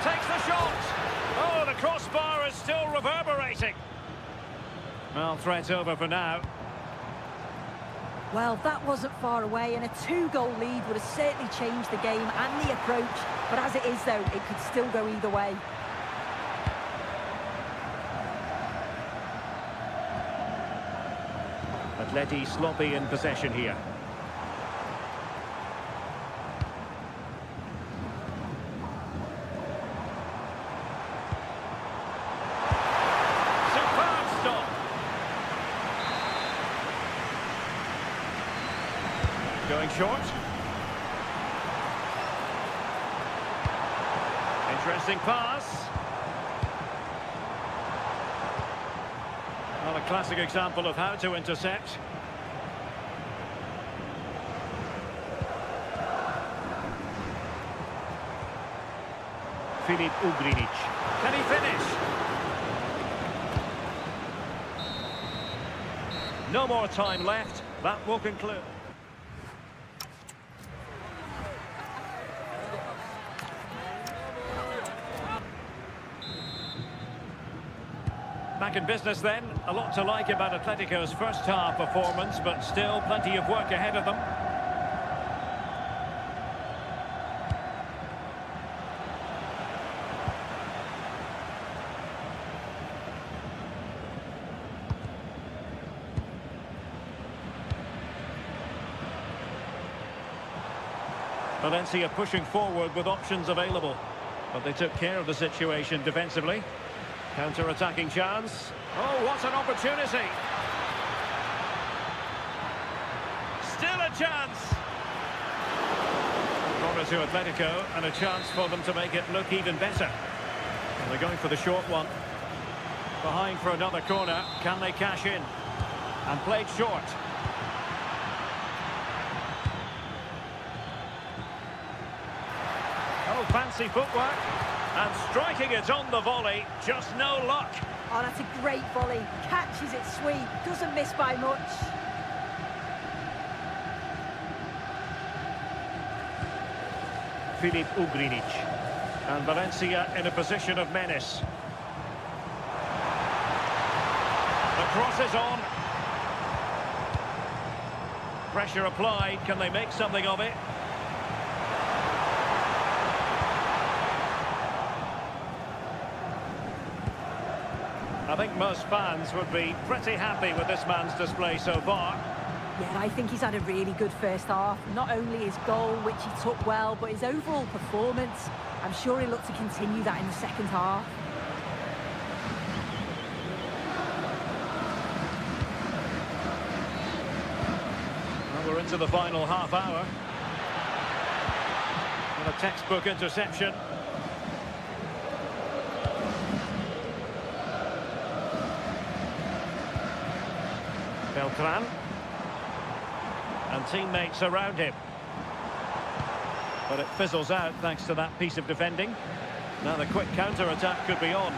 Takes the shot! Oh, the crossbar is still reverberating. Well, threat over for now.
Well, that wasn't far away, and a two-goal lead would have certainly changed the game and the approach. But as it is, though, it could still go either way.
Atleti sloppy in possession here. Superb stop. short. Interesting pass. Well, a classic example of how to intercept. Filip Ugrinic. Can he finish? No more time left. That will conclude. Back in business then. A lot to like about Atletico's first half performance, but still plenty of work ahead of them. Valencia pushing forward with options available, but they took care of the situation defensively. Counter-attacking chance. Oh, what an opportunity! Still a chance! Corner to Atletico, and a chance for them to make it look even better. And they're going for the short one. Behind for another corner. Can they cash in? And played short. Oh, fancy footwork. And striking it on the volley, just no luck.
Oh, that's a great volley. Catches it sweet, doesn't miss by much.
Filip Ugrinic. And Valencia in a position of menace. The cross is on. Pressure applied. Can they make something of it? I think most fans would be pretty happy with this man's display so far.
Yeah, I think he's had a really good first half. Not only his goal, which he took well, but his overall performance. I'm sure he'll look to continue that in the second half.
Well, we're into the final half hour. And a textbook interception. Beltran. And teammates around him. But it fizzles out thanks to that piece of defending. Now the quick counter-attack could be on.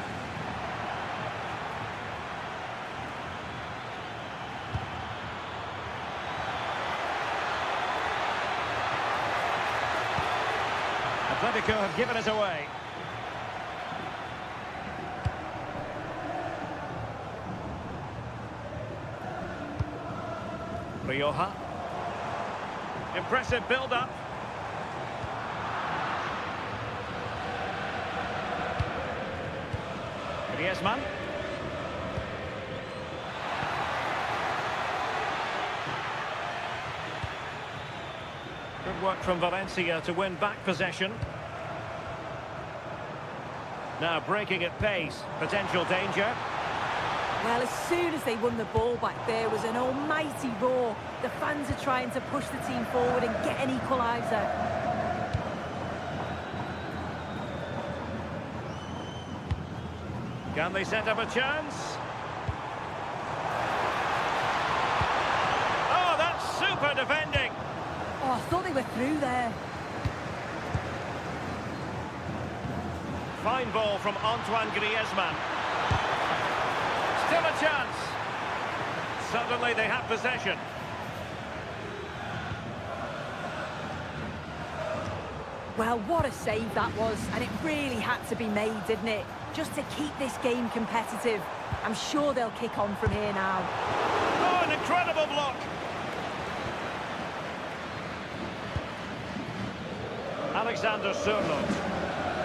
Atletico have given it away. Rioja. Impressive build-up. Griezmann. Good work from Valencia to win back possession. Now breaking at pace. Potential danger.
Well, as soon as they won the ball back, there was an almighty roar. The fans are trying to push the team forward and get an equaliser.
Can they set up a chance? Oh, that's super defending.
Oh, I thought they were through there.
Fine ball from Antoine Griezmann. Still a chance. Suddenly they have possession.
Well, what a save that was, and it really had to be made, didn't it? Just to keep this game competitive. I'm sure they'll kick on from here now.
Oh, an incredible block. Alexander Sørloth.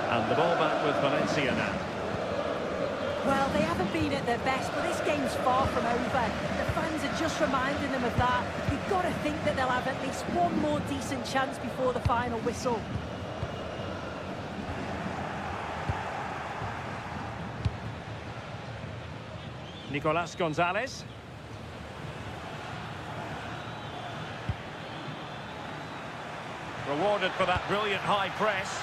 And the ball back with Valencia now.
Well, they haven't been at their best, but this game's far from over. The fans are just reminding them of that. You've got to think that they'll have at least one more decent chance before the final whistle.
Nicolas Gonzalez. Rewarded for that brilliant high press.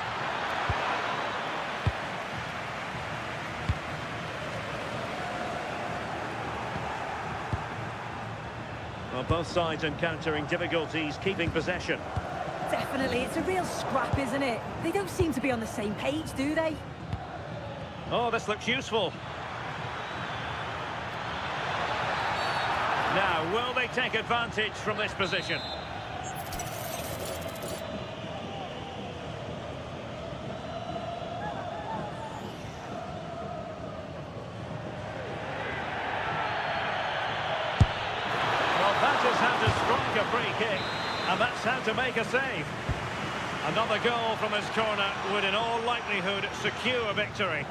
Well, both sides encountering difficulties keeping possession.
Definitely, it's a real scrap, isn't it? They don't seem to be on the same page, do they?
Oh, this looks useful. Now, will they take advantage from this position? How to strike a free kick, and that's how to make a save. Another goal from his corner would in all likelihood secure victory.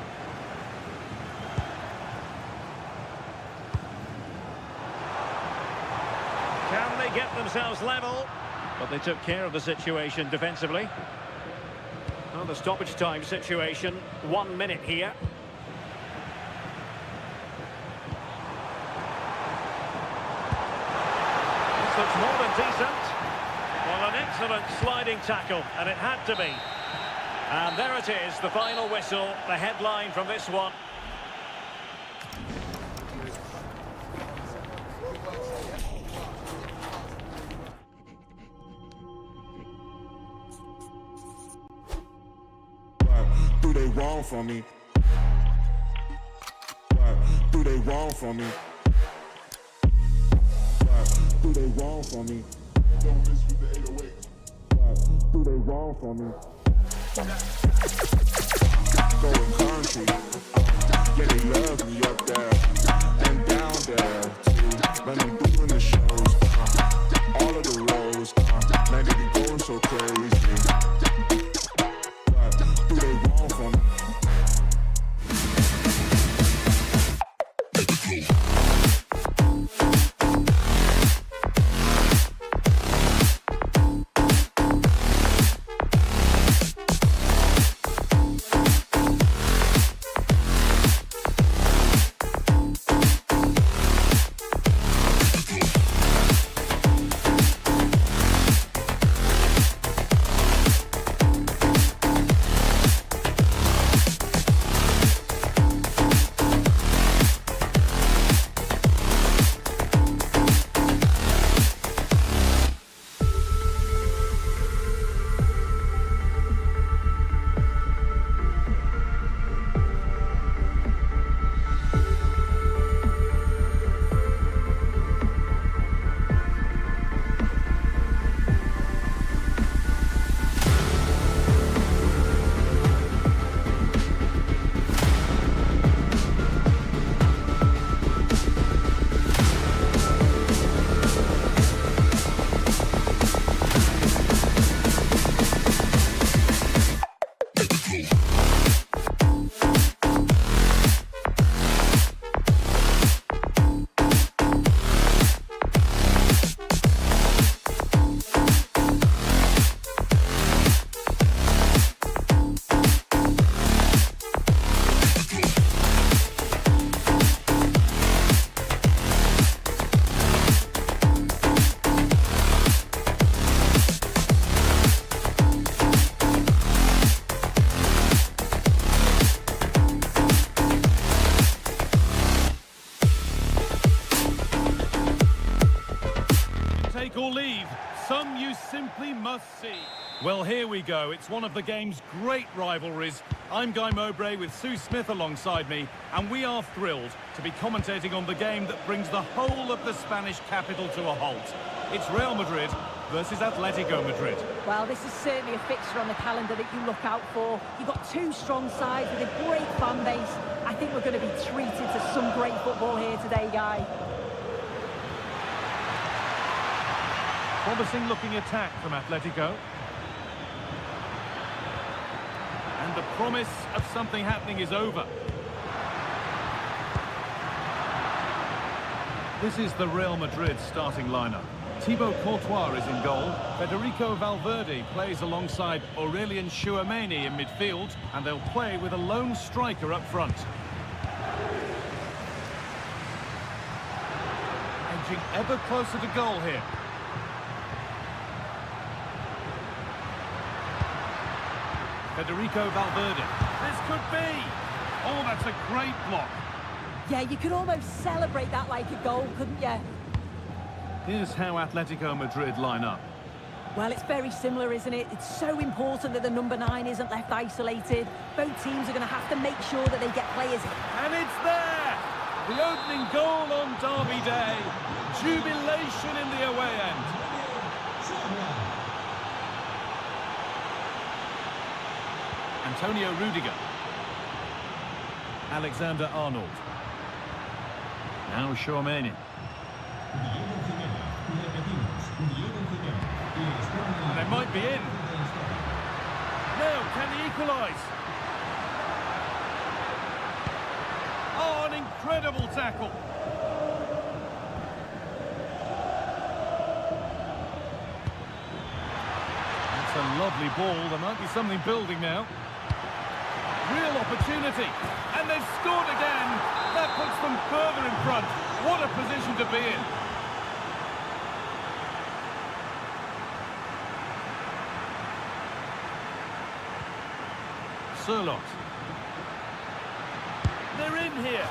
Can they get themselves level? But they took care of the situation defensively. Well, the stoppage time situation, 1 minute here. Looks more than decent. Well, an excellent sliding tackle, and it had to be. And there it is, the final whistle, the headline from this one.
What do they want from me? What do they want from me? What do they want from me? Don't miss with the 808. What do they want from me? Going country. Yeah, they love me up there and down there too. When I'm doing the shows, all of the roads, man, they be going so crazy. What do they want from me?
Or leave, some you simply must see. Well, here we go. It's one of the game's great rivalries. I'm Guy Mowbray with Sue Smith alongside me, and we are thrilled to be commentating on the game that brings the whole of the Spanish capital to a halt. It's Real Madrid versus Atletico Madrid.
Well, this is certainly a fixture on the calendar that you look out for. You've got two strong sides with a great fan base. I think we're going to be treated to some great football here today, Guy.
Promising looking attack from Atletico. And the promise of something happening is over. This is the Real Madrid starting lineup. Thibaut Courtois is in goal. Federico Valverde plays alongside Aurelien Tchouameni in midfield, and they'll play with a lone striker up front. Edging ever closer to goal here. Federico Valverde. This could be. Oh, that's a great block.
Yeah, you could almost celebrate that like a goal, couldn't you?
Here's how Atletico Madrid line up.
Well, it's very similar, isn't it? It's so important that the number 9 isn't left isolated. Both teams are going to have to make sure that they get players in.
And it's there! The opening goal on Derby Day. Jubilation in the away end. Antonio Rudiger. Alexander Arnold. Now Tchouaméni. And they might be in. Now, can he equalise? Oh, an incredible tackle. That's a lovely ball. There might be something building now. Real opportunity. And they've scored again. That puts them further in front. What a position to be in. Sirlot. They're in here.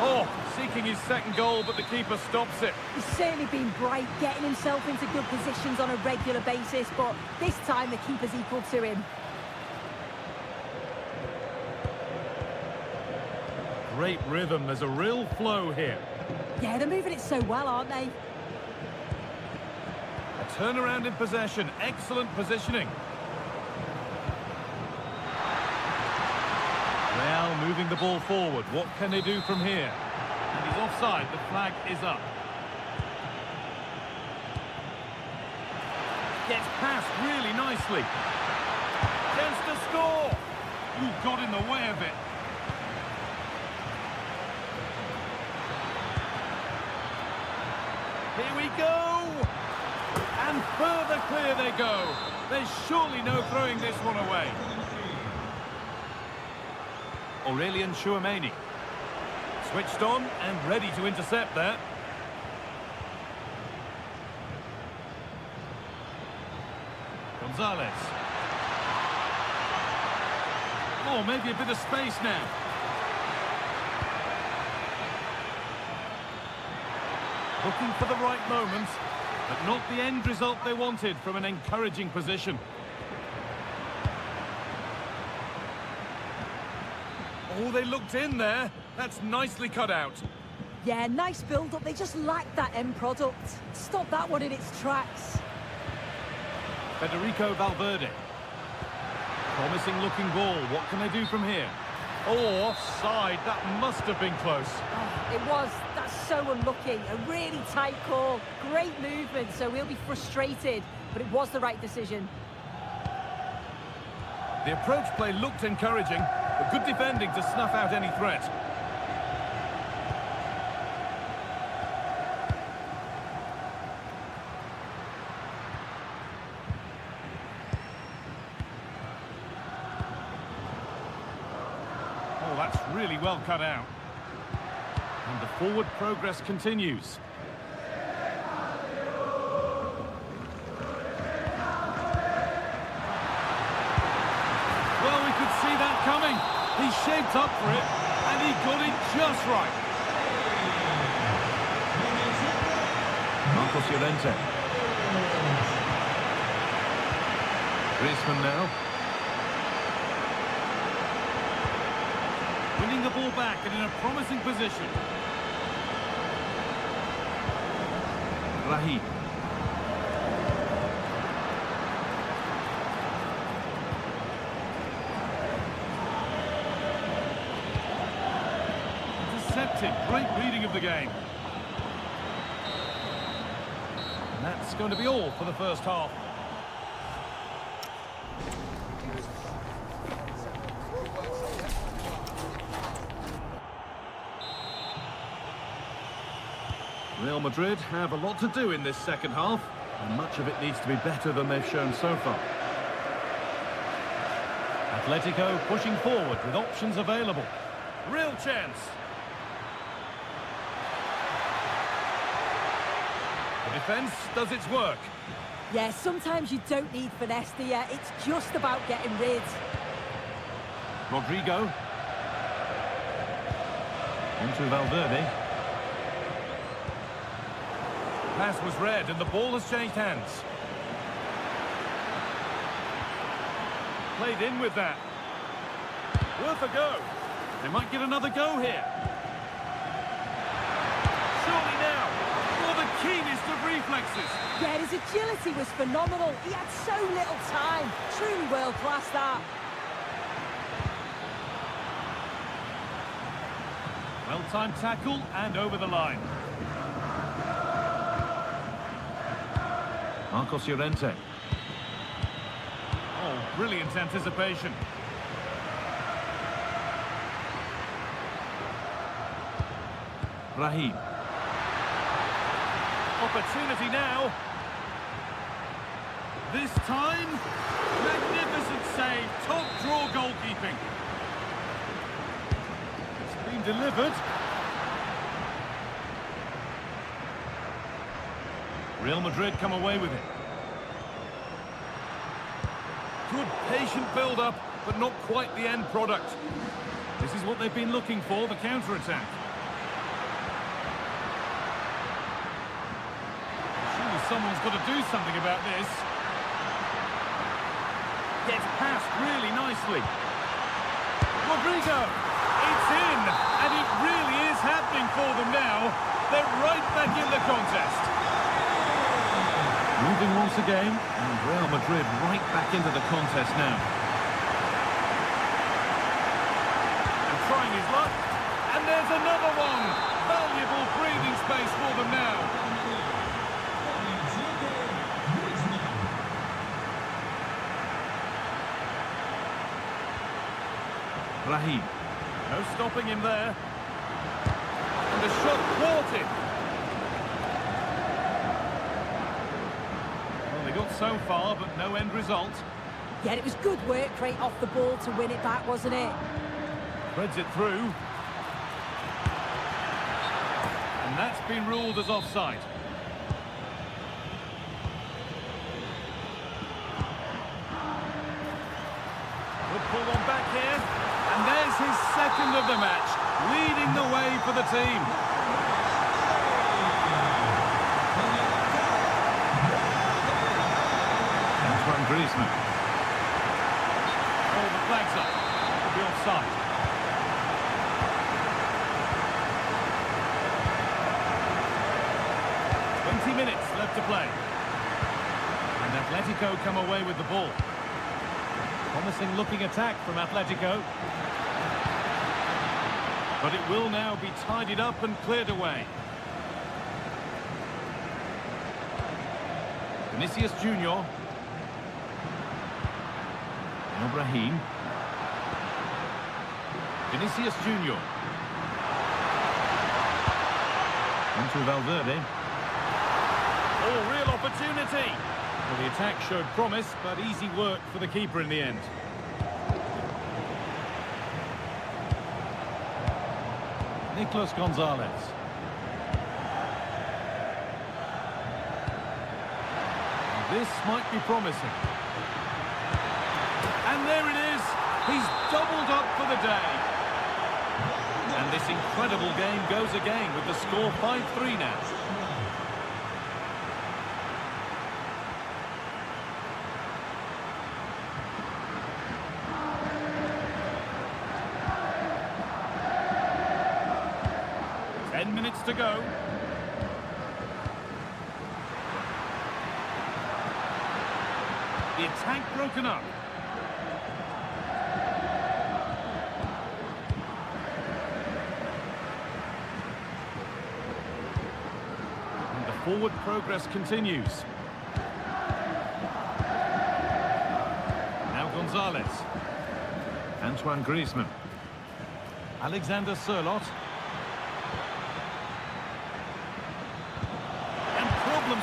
Oh, seeking his second goal, but the keeper stops it.
He's certainly been bright, getting himself into good positions on a regular basis, but this time the keeper's equal to him.
Great rhythm. There's a real flow here.
Yeah, they're moving it so well, aren't they?
A turnaround in possession. Excellent positioning. Real moving the ball forward. What can they do from here? And he's offside. The flag is up. Gets past really nicely. Chance to score. Ooh, got in the way of it. Here we go! And further clear they go. There's surely no throwing this one away. Aurelien Tchouaméni. Switched on and ready to intercept there. Gonzalez. Oh, maybe a bit of space now. Looking for the right moment, but not the end result they wanted from an encouraging position. Oh, they looked in there. That's nicely cut out.
Yeah, nice build-up. They just lacked that end product. Stop that one in its tracks.
Federico Valverde. Promising looking ball. What can they do from here? Oh, offside. That must have been close.
Oh, it was. That's so unlucky. A really tight call. Great movement, so we'll be frustrated. But it was the right decision.
The approach play looked encouraging, but good defending to snuff out any threat. Oh, that's really well cut out. And the forward progress continues. Well, we could see that coming. He shaped up for it, and he got it just right. Marcos Llorente. Griezmann now. Winning the ball back and in a promising position. Rahi. Intercepted. Great reading of the game. And that's going to be all for the first half. Real Madrid have a lot to do in this second half, and much of it needs to be better than they've shown so far. Atletico pushing forward with options available. Real chance. The defence does its work.
Yeah, sometimes you don't need finesse, do you? It's just about getting rid.
Rodrigo. Into Valverde. Pass was read and the ball has changed hands. Played in with that. Worth a go. They might get another go here. Surely now. For the keenest of reflexes.
Yeah, his agility was phenomenal. He had so little time. Truly world-class, that.
Well-timed tackle and over the line. Marcos Llorente. Oh, brilliant anticipation. Raheem. Opportunity now. This time, magnificent save, top draw goalkeeping. It's been delivered. Real Madrid come away with it. Good patient build-up, but not quite the end product. This is what they've been looking for, the counter-attack. Surely someone's got to do something about this. Gets past really nicely. Rodrigo! It's in! And it really is happening for them now. They're right back in the contest. Moving once again, and Real Madrid right back into the contest now. And trying his luck, and there's another one! Valuable breathing space for them now. Raheem. No stopping him there. And the shot thwarted. They got so far, but no end result.
Yeah, it was good work right off the ball to win it back, wasn't it?
Threads it through. And that's been ruled as offside. Good pull one back here. And there's his second of the match, leading the way for the team. Griezmann. Oh, the flag's up. Could be offside. Minutes left to play. And Atletico come away with the ball. Promising looking attack from Atletico. But it will now be tidied up and cleared away. Vinicius Junior. Ibrahim. Vinicius Junior. Onto Valverde. Oh, real opportunity. Well, the attack showed promise, but easy work for the keeper in the end. Nicolas Gonzalez. This might be promising. And there it is. He's doubled up for the day. And this incredible game goes again with the score 5-3 now. Minutes to go. The attack broken up. And the forward progress continues. Now Gonzalez. Antoine Griezmann. Alexander Sørloth.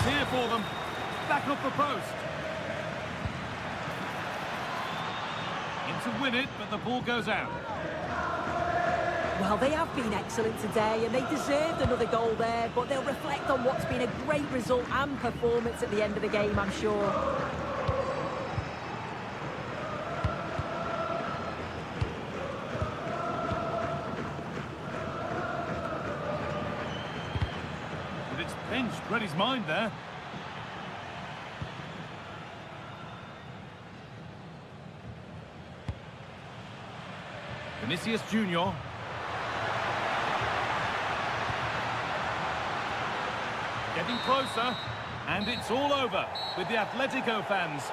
Here for them, back off the post. In to win it, but the ball goes out.
Well, they have been excellent today, and they deserved another goal there, but they'll reflect on what's been a great result and performance at the end of the game, I'm sure.
changed, read his mind there. Vinicius Junior. Getting closer, and it's all over with the Atletico fans.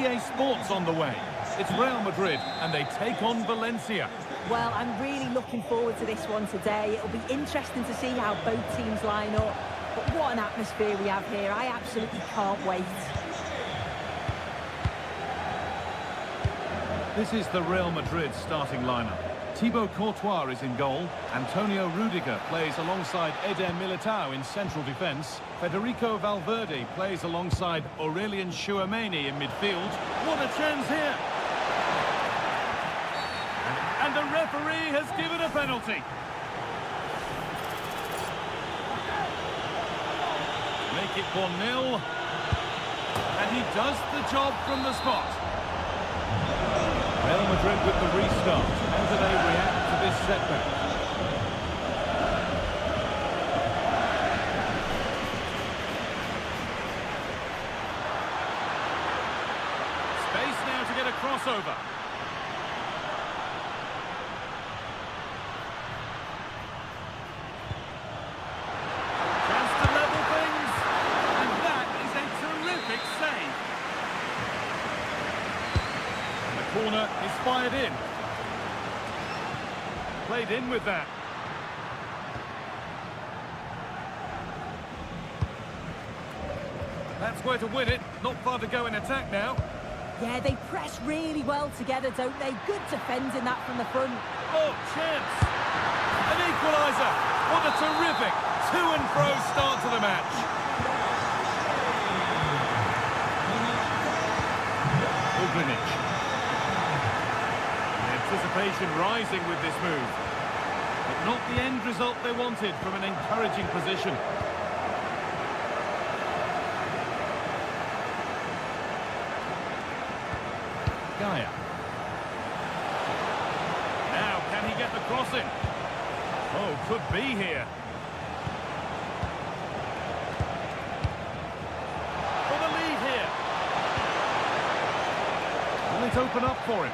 Esports on the way. It's Real Madrid and they take on Valencia.
Well, I'm really looking forward to this one today. It'll be interesting to see how both teams line up. But what an atmosphere we have here. I absolutely can't wait.
This is the Real Madrid starting lineup. Thibaut Courtois is in goal. Antonio Rudiger plays alongside Eder Militao in central defence. Federico Valverde plays alongside Aurelien Tchouameni in midfield. What a chance here! And the referee has given a penalty. Make it 1-0. And he does the job from the spot. Real Madrid with the restart. How do they react to this setback? Space now to get a crossover. Chance to level things. And that is a terrific save. And the corner is fired in. Played in with that. That's where to win it. Not far to go in attack now.
Yeah, they press really well together, don't they? Good defending that from the front.
Oh, chance. An equaliser. What a terrific to and fro start to the match. Ugrinic. Anticipation rising with this move. But not the end result they wanted from an encouraging position. Gaia. Now, can he get the cross in? Oh, could be here. For the might open up for him.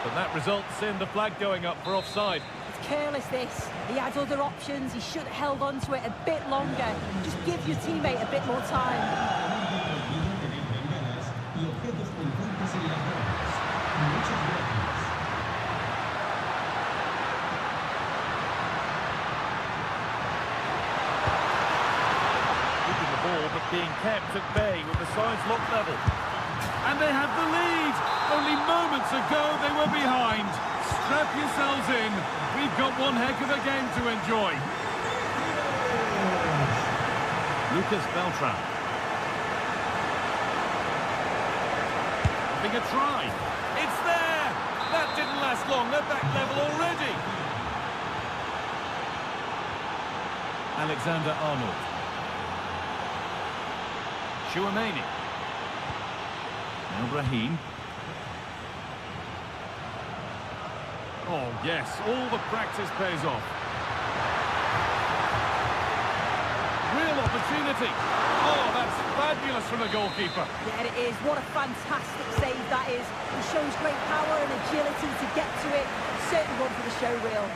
But that results in the flag going up for offside.
It's careless, this. He had other options. He should have held on to it a bit longer. Just give your teammate a bit more time.
But being kept at bay with the sides locked level. And they have the lead! Only moments ago they were behind. Strap yourselves in. We've got one heck of a game to enjoy. Lucas Beltran. Having a try. It's there! That didn't last long. They're back level already. Alexander Arnold. Chouameni. Now Brahim. Oh, yes, all the practice pays off. Real opportunity. Oh, that's fabulous from the goalkeeper.
Yeah, it is. What a fantastic save that is. He shows great power and agility to get to it. Certainly one for the show reel.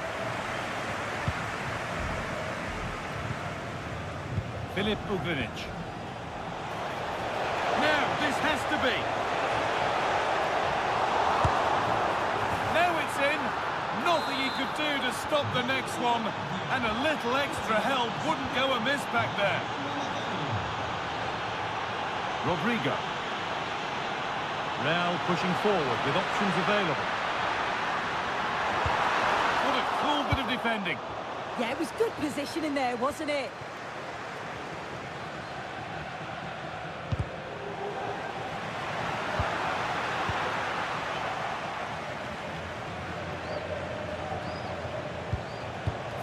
Filip Ugrinic. Now, this has to be. Now it's in. Nothing he could do to stop the next one. And a little extra help wouldn't go amiss back there. Rodrigo. Real pushing forward with options available. What a cool bit of defending.
Yeah, it was good positioning there, wasn't it?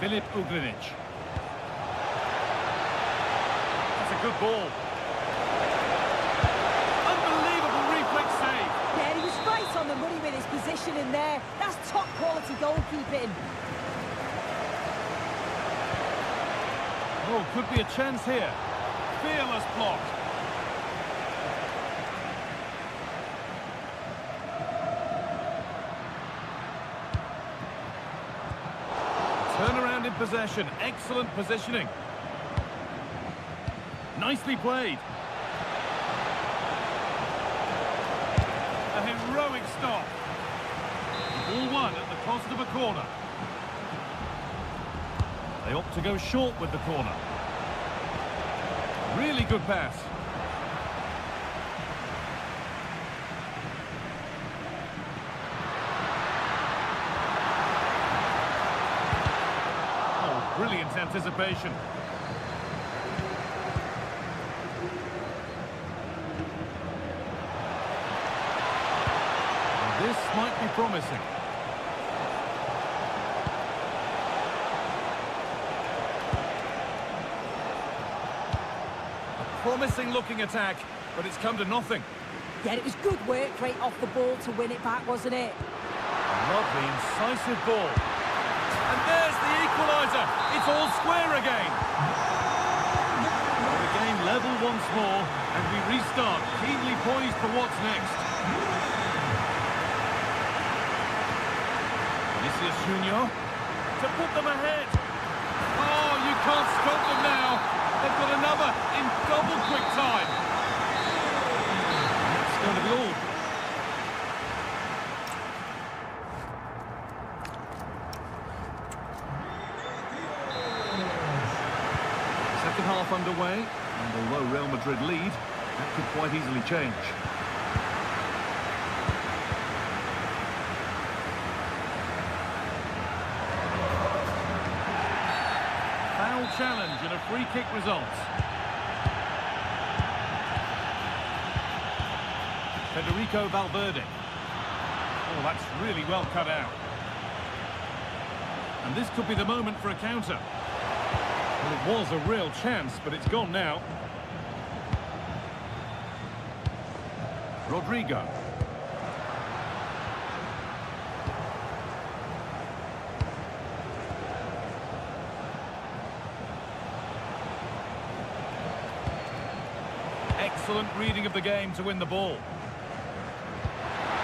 Filip Ugrinic. That's a good ball. Unbelievable reflex save.
Yeah, he was right on the money with his positioning there. That's top quality goalkeeping.
Oh, could be a chance here. Fearless block. Turnaround in possession. Excellent positioning. Nicely played. A heroic stop. Ball one at the cost of a corner. They opt to go short with the corner. Really good pass. Oh, brilliant anticipation. This might be promising. Promising looking attack, but it's come to nothing.
Yeah, it was good work right off the ball to win it back, wasn't it?
Lovely, incisive ball. And there's the equaliser. It's all square again. The game level once more, and we restart, keenly poised for what's next. Vinicius Junior to put them ahead. Oh, you can't stop them now. They've got another in double quick time. That's going to be all. Second half underway, and although Real Madrid lead, that could quite easily change. Challenge and a free kick results. Federico Valverde. Oh, that's really well cut out. And this could be the moment for a counter. Well, it was a real chance, but it's gone now. Rodrigo. Excellent reading of the game to win the ball.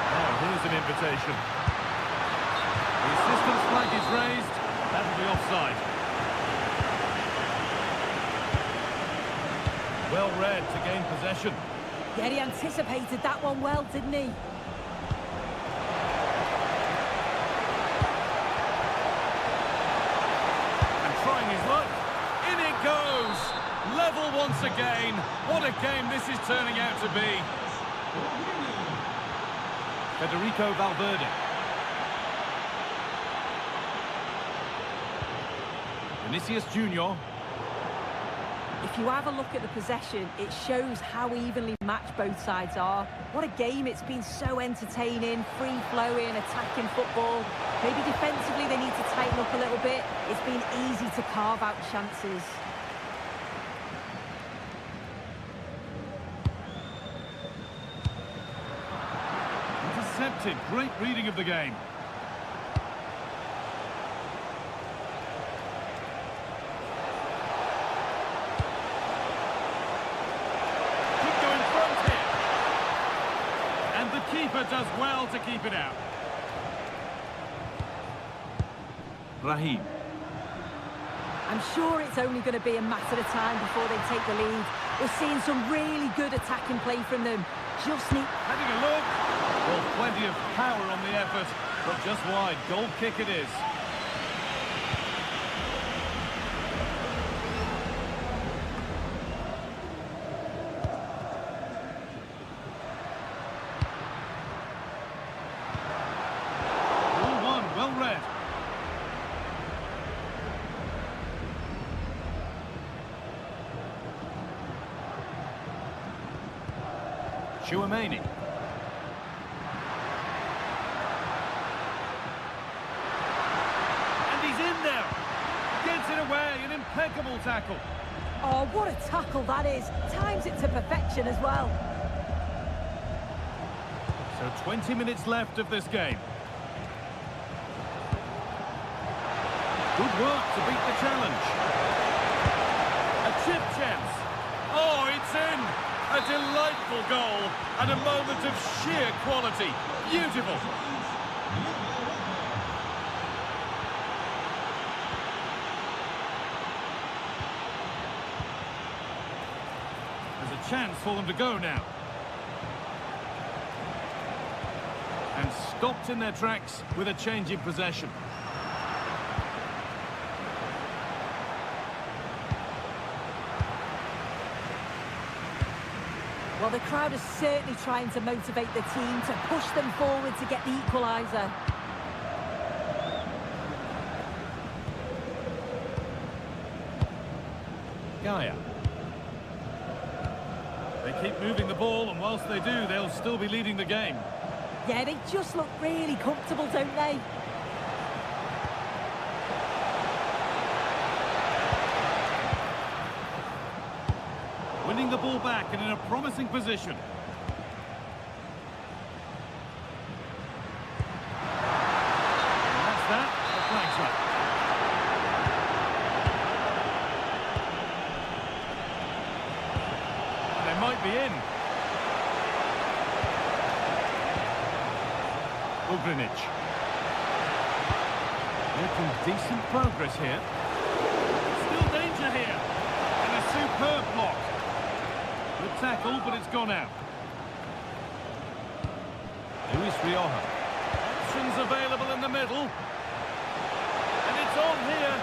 Oh, here's an invitation. The assistant's flag is raised. That'll be offside. Well read to gain possession.
Yeah, he anticipated that one well, didn't he?
And trying his luck. In it goes. Level once again. What a game this is turning out to be. Federico Valverde. Vinicius Junior.
If you have a look at the possession, it shows how evenly matched both sides are. What a game. It's been so entertaining, free-flowing, attacking football. Maybe defensively they need to tighten up a little bit. It's been easy to carve out chances.
Intercepted. Great reading of the game. Keeper does well to keep it out. Raheem.
I'm sure it's only going to be a matter of time before they take the lead. We're seeing some really good attacking play from them. Just need...
Having a look. Well, plenty of power on the effort, but just wide. Goal kick it is. Chouameni. And he's in there. Gets it away. An impeccable tackle.
Oh, what a tackle that is. Times it to perfection as well.
So 20 minutes left of this game. Good work to beat the challenge. A chip chance. Oh, it's in. A delightful goal and a moment of sheer quality. Beautiful. There's a chance for them to go now. And stopped in their tracks with a change in possession.
Well, the crowd is certainly trying to motivate the team to push them forward to get the equaliser.
Gaia. They keep moving the ball, and whilst they do, they'll still be leading the game.
Yeah, they just look really comfortable, don't they?
Winning the ball back and in a promising position. And that's that. The flag's up. They might be in. Ugrinic. Making decent progress here. Still danger here. And a superb block. Good tackle, but it's gone out. Luis Rioja. Options available in the middle. And it's on here.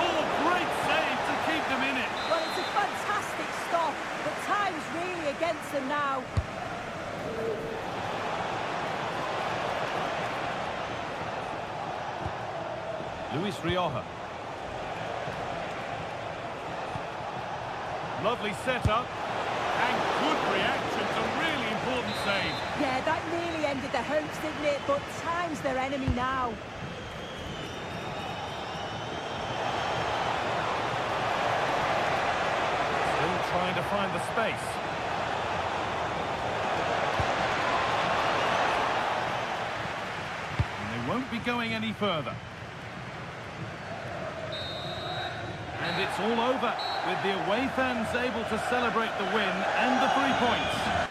Oh, great save to keep them in it.
Well, it's a fantastic stop, but time's really against them now.
Luis Rioja. Lovely setup. And good reaction to really important save.
Yeah, that nearly ended their hopes, didn't it? But time's their enemy now.
Still trying to find the space. And they won't be going any further. And it's all over, with the away fans able to celebrate the win and the 3 points.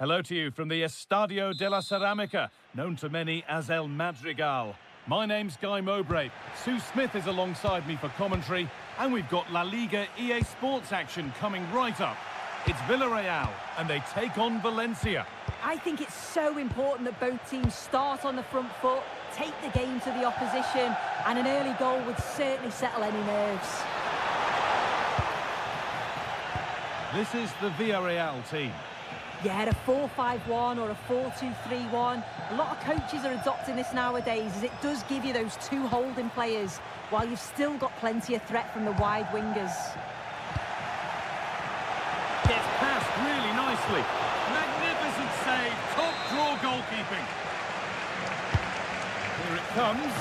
Hello to you from the Estadio de la Ceramica, known to many as El Madrigal. My name's Guy Mowbray. Sue Smith is alongside me for commentary, and we've got La Liga EA Sports action coming right up. It's Villarreal, and they take on Valencia.
I think it's so important that both teams start on the front foot, take the game to the opposition, and an early goal would certainly settle any nerves.
This is the Villarreal team.
Yeah, a 4-5-1 or a 4-2-3-1. A lot of coaches are adopting this nowadays, as it does give you those two holding players, while you've still got plenty of threat from the wide wingers.
Gets passed really nicely. Magnificent save, top draw goalkeeping. Here it comes.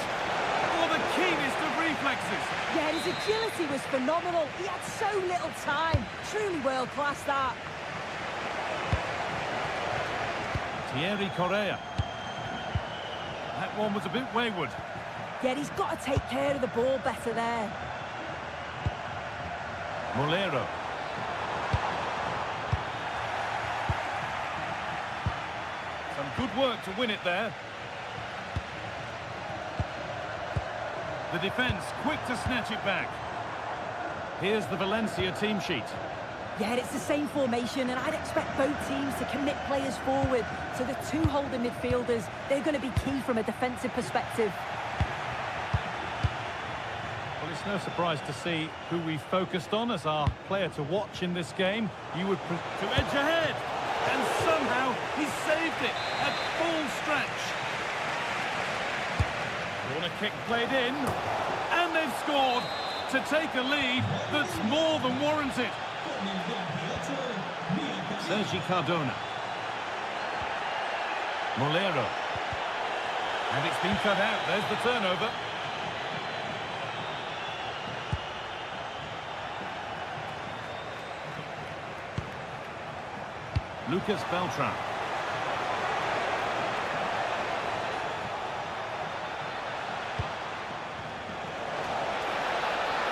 Oh, the keenest of reflexes.
Yeah, his agility was phenomenal. He had so little time. Truly world class, that.
Thierry Correa. That one was a bit wayward.
Yeah, he's got to take care of the ball better there.
Molero. Some good work to win it there. The defence quick to snatch it back. Here's the Valencia team sheet.
Yeah, it's the same formation, and I'd expect both teams to commit players forward. So the two holding midfielders, they're going to be key from a defensive perspective.
Well, it's no surprise to see who we focused on as our player to watch in this game. You would to edge ahead, and somehow he saved it at full stretch. Corner kick played in, and they've scored to take a lead that's more than warranted. Sergi Cardona. Molero. And it's been cut out. There's the turnover. Lucas Beltran.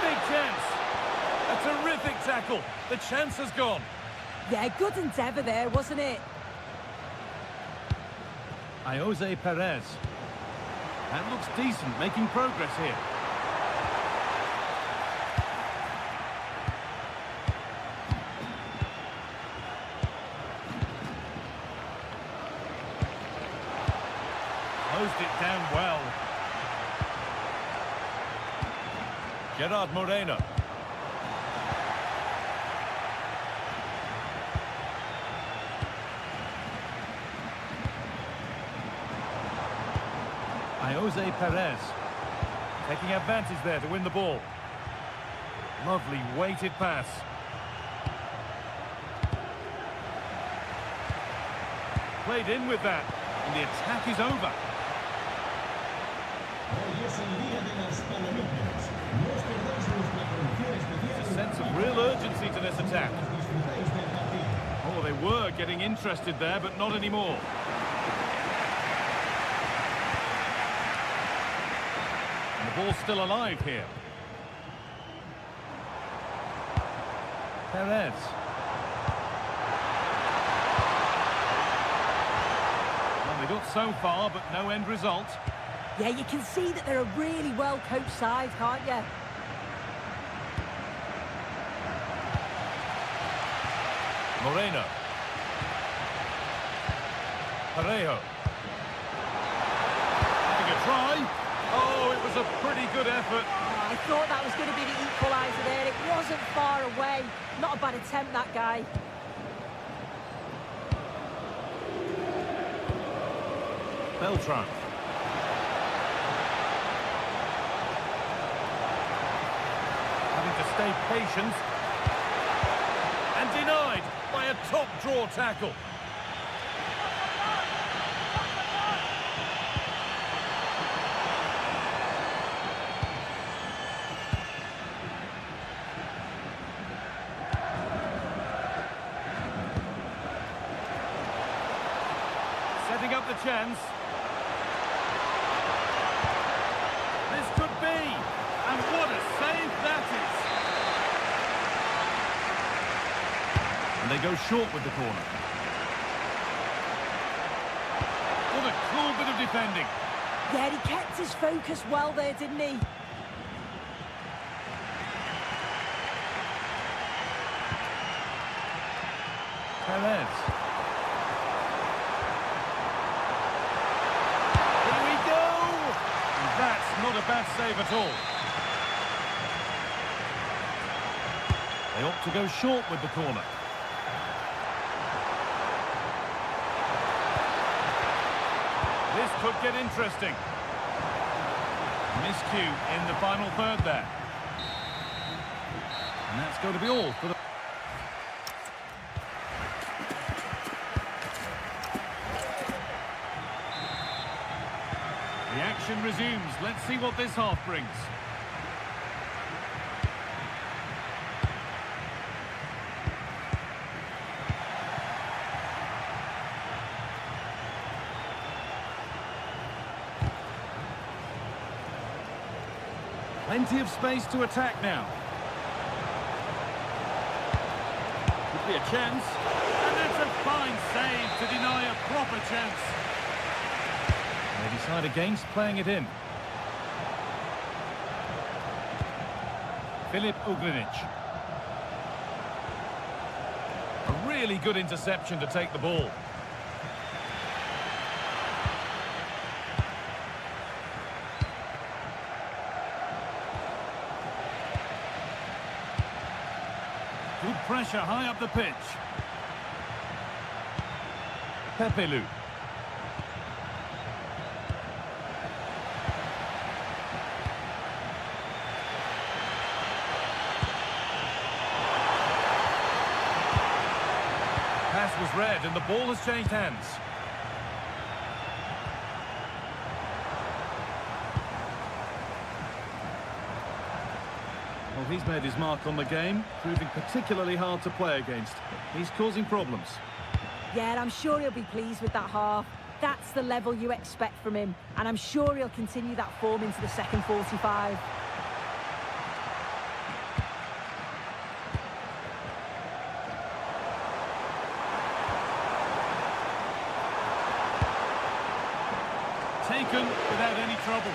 Big chance. A terrific tackle. The chance has gone.
Yeah, good endeavour there, wasn't it?
Jose Perez. That looks decent, making progress here. Closed it down well. Gerard Moreno. Jose Perez taking advantage there to win the ball. Lovely weighted pass. Played in with that, and the attack is over. There's a sense of real urgency to this attack. Oh, they were getting interested there, but not anymore. Ball's still alive here. Perez. Well, they got so far, but no end result.
Yeah, you can see that they're a really well-coached side, can't you?
Moreno. Parejo. Having a try. Oh, it was a pretty good effort.
I thought that was going to be the equaliser there. It wasn't far away. Not a bad attempt, that guy.
Beltran. Having to stay patient. And denied by a top draw tackle. Setting up the chance. This could be. And what a save that is. And they go short with the corner. bit of defending.
Yeah, he kept his focus well there, didn't he?
Perez. Here we go! And that's not a bad save at all. They opt to go short with the corner. This could get interesting. Miscue in the final third there. And that's going to be all for the... The action resumes. Let's see what this half brings. Plenty of space to attack now. Could be a chance. And that's a fine save to deny a proper chance. They decide against playing it in. Filip Uglinic. A really good interception to take the ball. Good pressure high up the pitch. Pepelu. Pass was read and the ball has changed hands. Well, he's made his mark on the game, proving particularly hard to play against. He's causing problems.
Yeah, I'm sure he'll be pleased with that half. That's the level you expect from him, and I'm sure he'll continue that form into the second 45.
Taken without any trouble.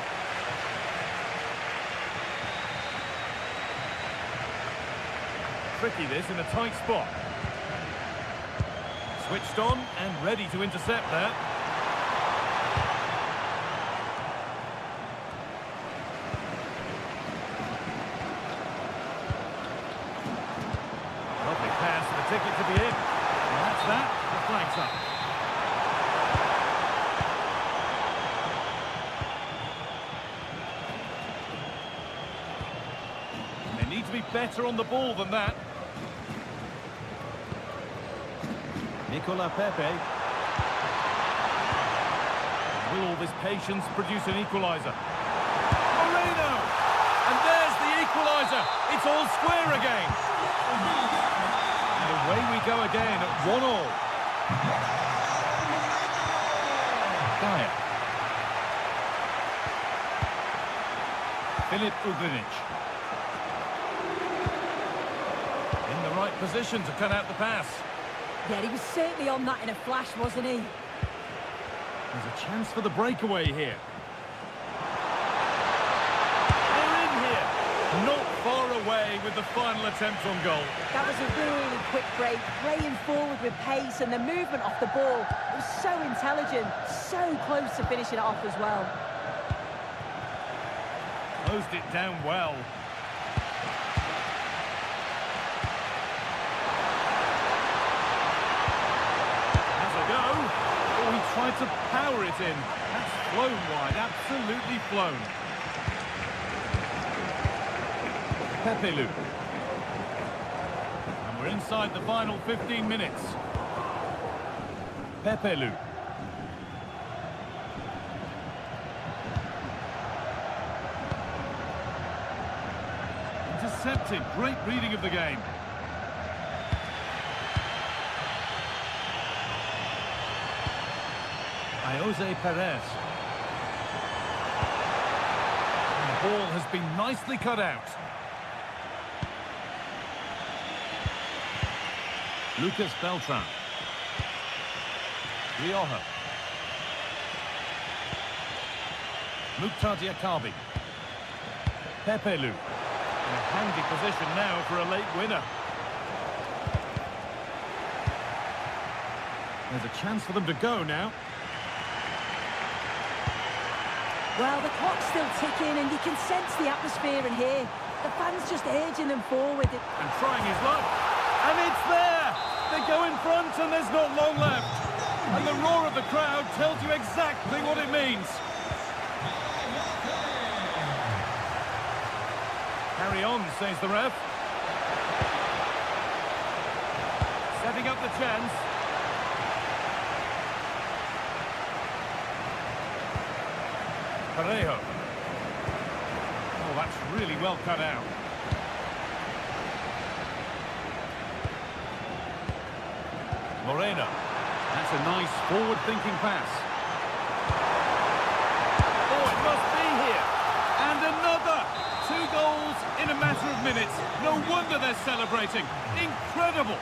Tricky this in a tight spot. Switched on and ready to intercept there. Lovely pass and the ticket to be in. And that's that. The flag's up. They need to be better on the ball than that. Nicola Pepe. Will all this patience produce an equaliser? Moreno! And there's the equaliser. It's all square again. And away we go again at 1-1. Dyer. Filip Uglinic. In the right position to cut out the pass.
Yeah, he was certainly on that in a flash, wasn't he?
There's a chance for the breakaway here. They're in here. Not far away with the final attempt on goal.
That was a really quick break, playing forward with pace, and the movement off the ball. It was so intelligent, so close to finishing it off as well.
Closed it down well. He tried to power it in. That's flown wide, absolutely flown. Pepelu. And we're inside the final 15 minutes. Pepelu. Intercepted, great reading of the game. Jose Perez. And the ball has been nicely cut out. Lucas Beltran. Rioja. Mukhtar Kalbi. Pepelu. In a handy position now for a late winner. There's a chance for them to go now.
Well, the clock's still ticking and you can sense the atmosphere in here. The fans just urging them forward.
And trying his luck. And it's there! They go in front and there's not long left. And the roar of the crowd tells you exactly what it means. Carry on, says the ref. Setting up the chance. Parejo. Oh, that's really well cut out. Moreno. That's a nice forward-thinking pass. Oh, it must be here. And another. 2 goals in a matter of minutes. No wonder they're celebrating. Incredible.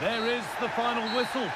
There is the final whistle.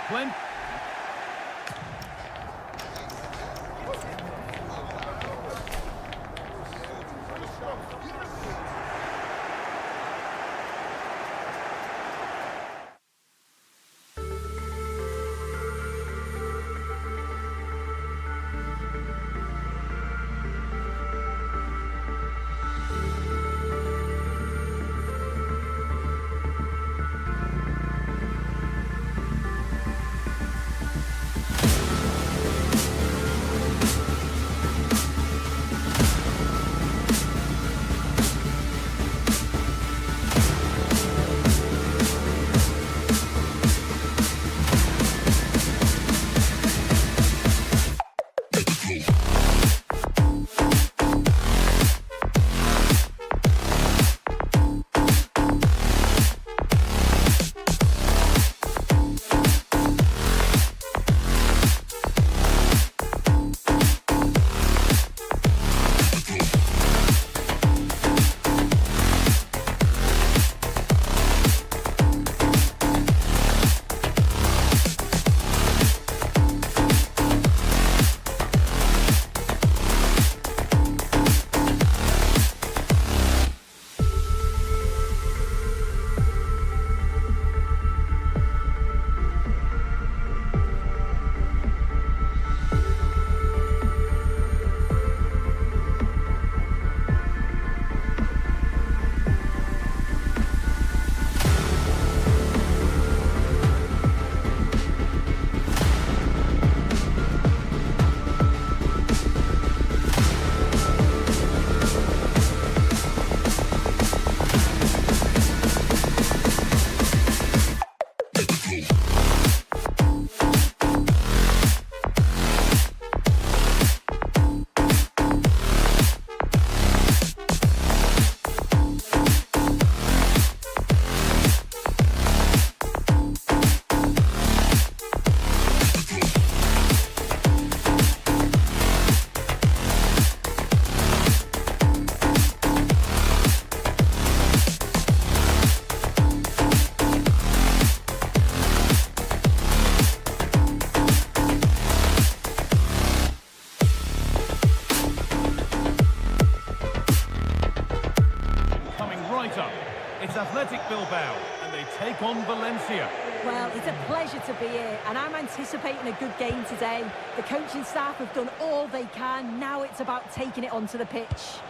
It's Athletic Bilbao, and they take on Valencia.
Well, it's a pleasure to be here, and I'm anticipating a good game today. The coaching staff have done all they can. Now it's about taking it onto the pitch.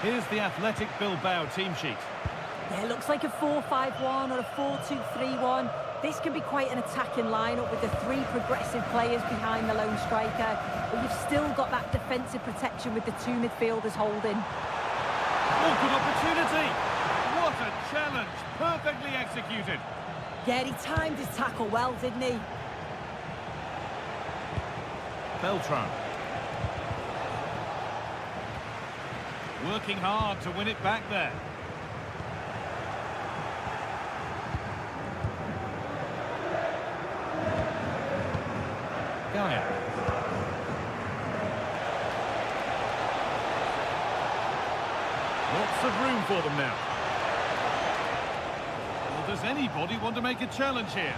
Here's the Athletic Bilbao team sheet.
Yeah, it looks like a 4-5-1 or a 4-2-3-1. This can be quite an attacking lineup with the three progressive players behind the lone striker, but you've still got that defensive protection with the two midfielders holding.
Oh, good opportunity! What a challenge! Perfectly executed.
Yeah, he timed his tackle well, didn't he?
Beltran. Working hard to win it back there. Gaia. Lots of room for them now. Does anybody want to make a challenge here?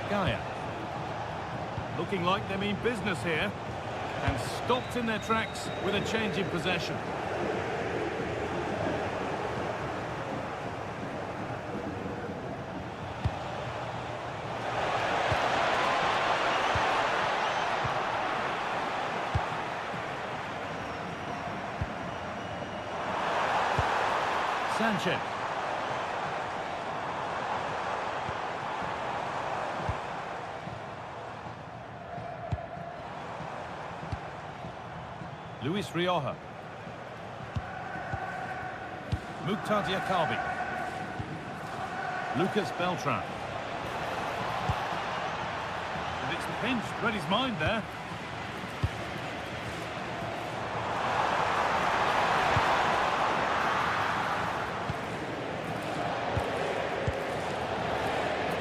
Gaia. Looking like they mean business here. And stopped in their tracks with a change in possession. Sanchez. Luis Rioja. Mukhtar Diakabi. Lucas Beltran. And it's pinched, read his mind there.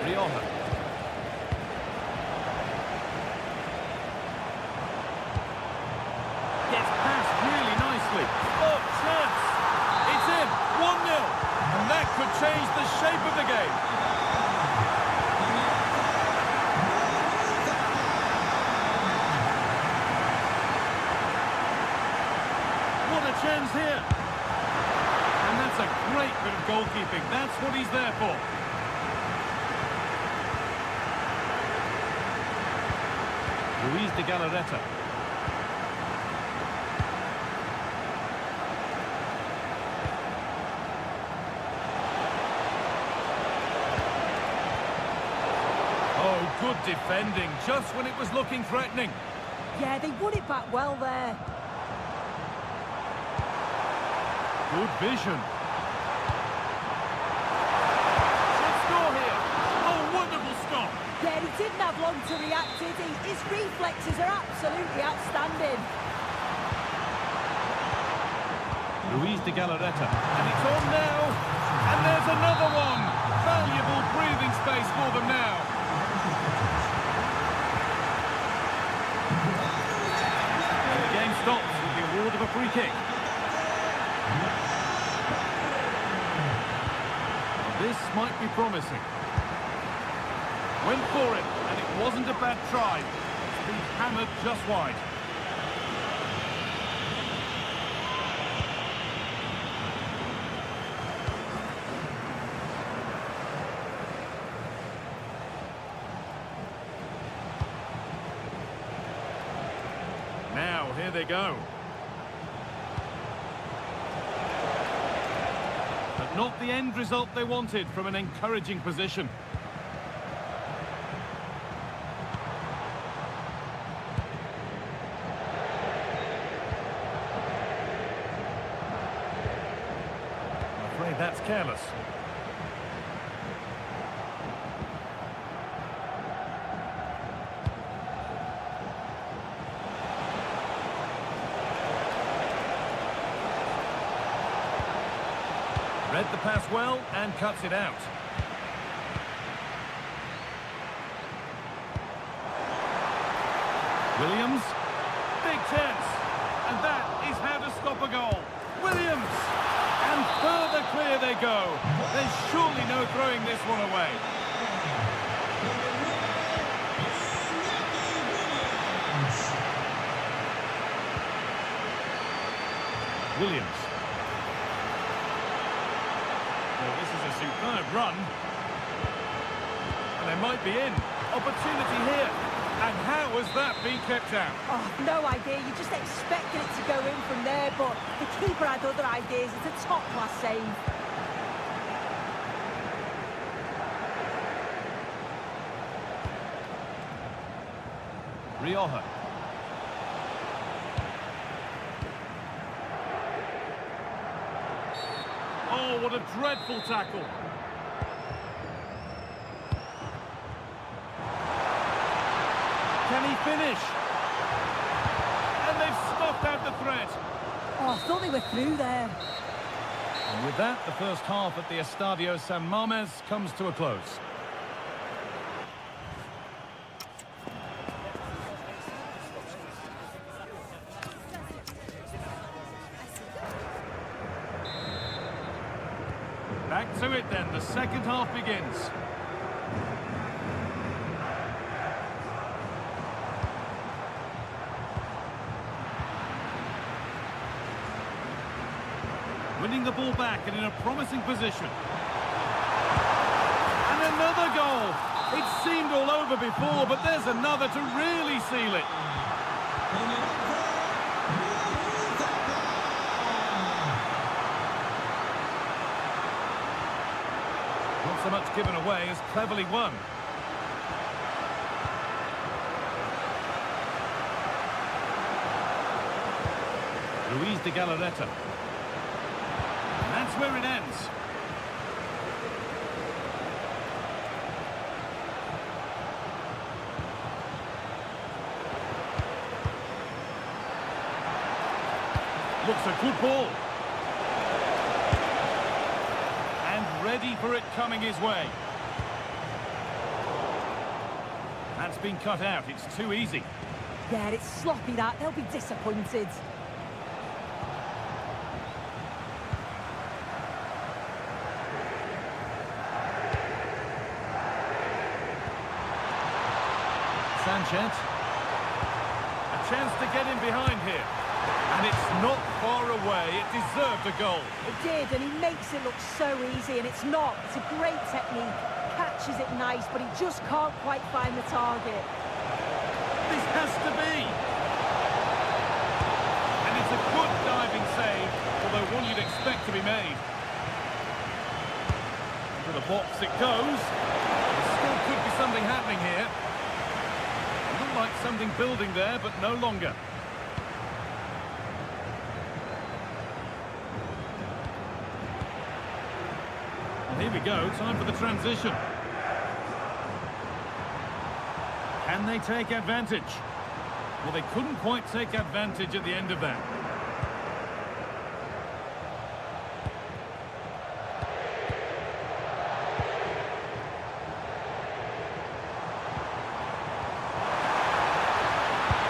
Rioja. Gets past really nicely. Oh, chance! It's in! 1-0! And that could change the shape of the game. What a chance here! And that's a great bit of goalkeeping. That's what he's there for. Luis de Galarreta. Oh, good defending, just when it was looking threatening.
Yeah, they won it back well there.
Good vision. Should score here. Oh, wonderful stop.
Yeah, he didn't have long to react, did he? His reflexes are absolutely outstanding.
Luis de Galarreta. And it's on now. And there's another one. Valuable breathing space for them now. And the game stops with the award of a free kick. This might be promising. Went for it, and it wasn't a bad try. It's been hammered just wide. Now, here they go. But not the end result they wanted from an encouraging position. That's careless. Read the pass well and cuts it out. Williams. Big chance. And that is how to stop a goal. Williams. And further clear they go. There's surely no throwing this one away. Williams. Well, this is a superb run. And they might be in. Opportunity here. And how has that been kept out?
Oh, no idea. You just expected it to go in from there, but the keeper had other ideas. It's a top-class save.
Rioja. Oh, what a dreadful tackle. Can he finish? And they've snuffed out the threat.
Oh, I thought they were through there.
And with that, the first half at the Estadio San Mamés comes to a close. Back to it then, the second half begins. Winning the ball back and in a promising position. And another goal! It seemed all over before, but there's another to really seal it. Not so much given away as cleverly won. Luis de Galarreta. And that's where it ends. Looks a good ball. And ready for it coming his way. That's been cut out. It's too easy.
Yeah, it's sloppy that. They'll be disappointed.
Sanchez. A chance to get in behind here. And it's not far away. It deserved a goal.
It did, and he makes it look so easy, and it's not. It's a great technique. Catches it nice, but he just can't quite find the target.
This has to be. And it's a good diving save, although one you'd expect to be made. To the box it goes. There still could be something happening here. Looked like something building there, but no longer. Here we go, time for the transition. Can they take advantage? Well, they couldn't quite take advantage at the end of that.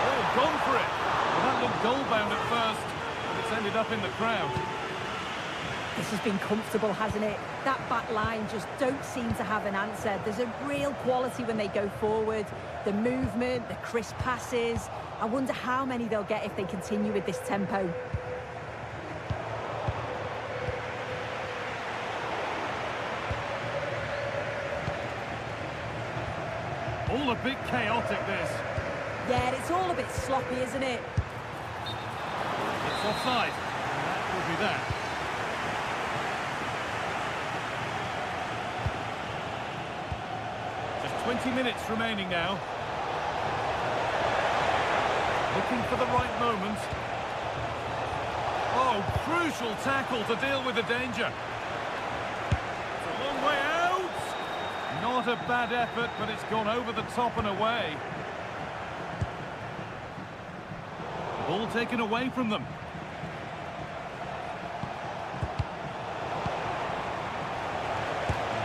Oh, gone for it. Well, that looked goal-bound at first, but it's ended up in the crowd.
This has been comfortable, hasn't it? That back line just don't seem to have an answer. There's a real quality when they go forward. The movement, the crisp passes. I wonder how many they'll get if they continue with this tempo.
All a bit chaotic, this.
Yeah, it's all a bit sloppy, isn't it?
It's offside. That will be that. Just 20 minutes remaining now. Looking for the right moment. Oh, crucial tackle to deal with the danger. It's a long way out. Not a bad effort, but it's gone over the top and away. Ball taken away from them.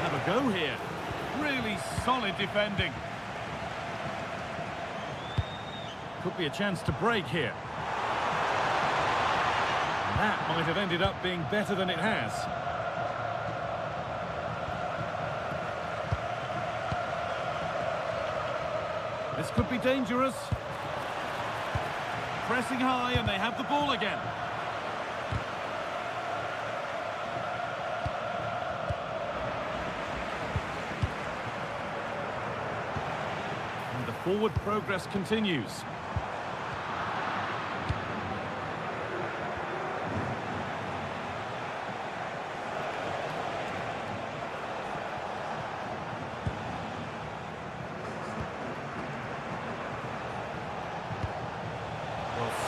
Have a go here. Really solid defending. Could be a chance to break here. That might have ended up being better than it has. This could be dangerous. Pressing high and they have the ball again. And the forward progress continues.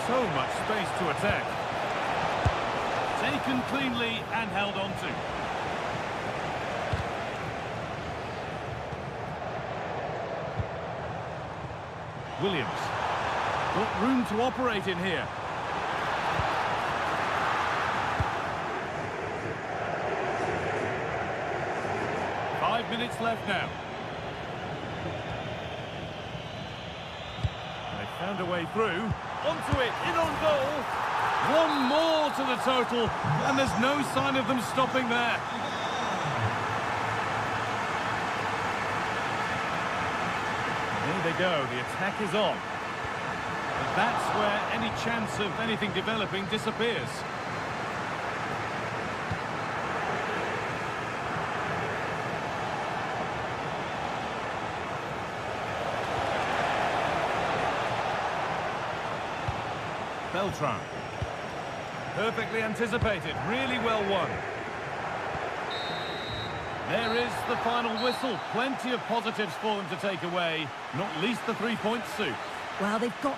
So much space to attack. Taken cleanly and held on to. Williams. Got room to operate in here. Five minutes left now. They found a way through. Onto it, in on goal. One more to the total, and there's no sign of them stopping there. Here they go, the attack is on. But that's where any chance of anything developing disappears. Beltran. Perfectly anticipated, really well won. There is the final whistle. Plenty of positives for them to take away, not least the 3-point suit.
Well, they've got...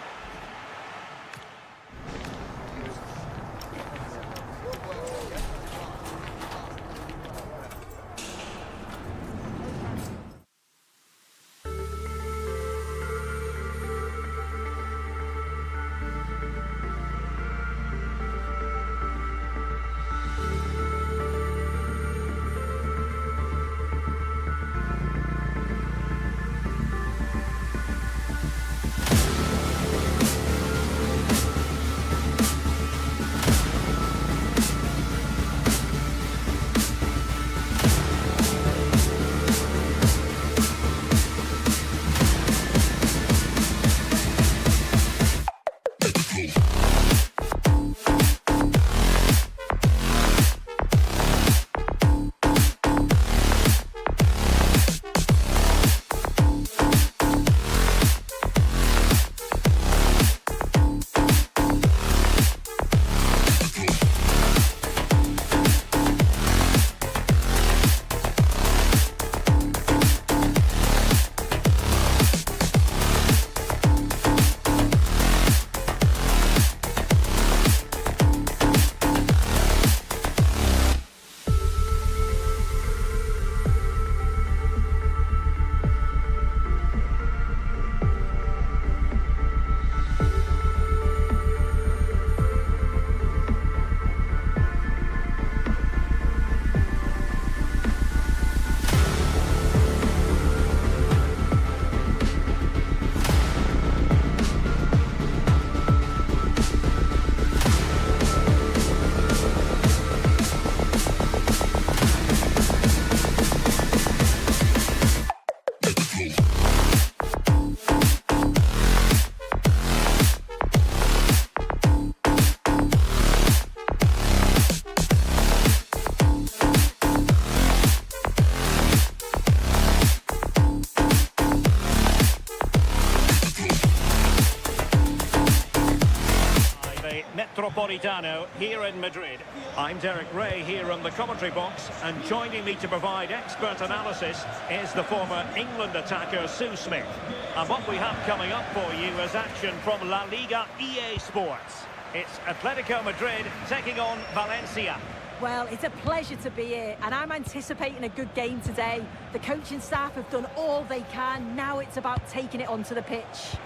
Metropolitano here in Madrid. I'm Derek Ray here in the commentary box, and joining me to provide expert analysis is the former England attacker Sue Smith. And what we have coming up for you is action from La Liga EA Sports. It's Atletico Madrid taking on Valencia.
Well, it's a pleasure to be here, and I'm anticipating a good game today. The coaching staff have done all they can. Now it's about taking it onto the pitch.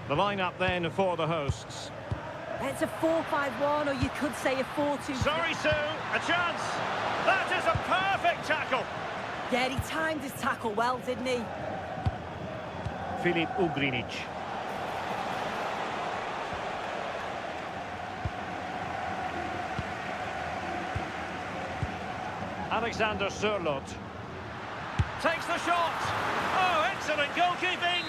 The lineup then for the hosts.
It's a 4-5-1, or you could say a 4-2.
Sorry, Sue, a chance. That is a perfect tackle.
Yeah, he timed his tackle well, didn't he?
Filip Ugrinic. Alexander Sørloth takes the shot. Oh, excellent goalkeeping.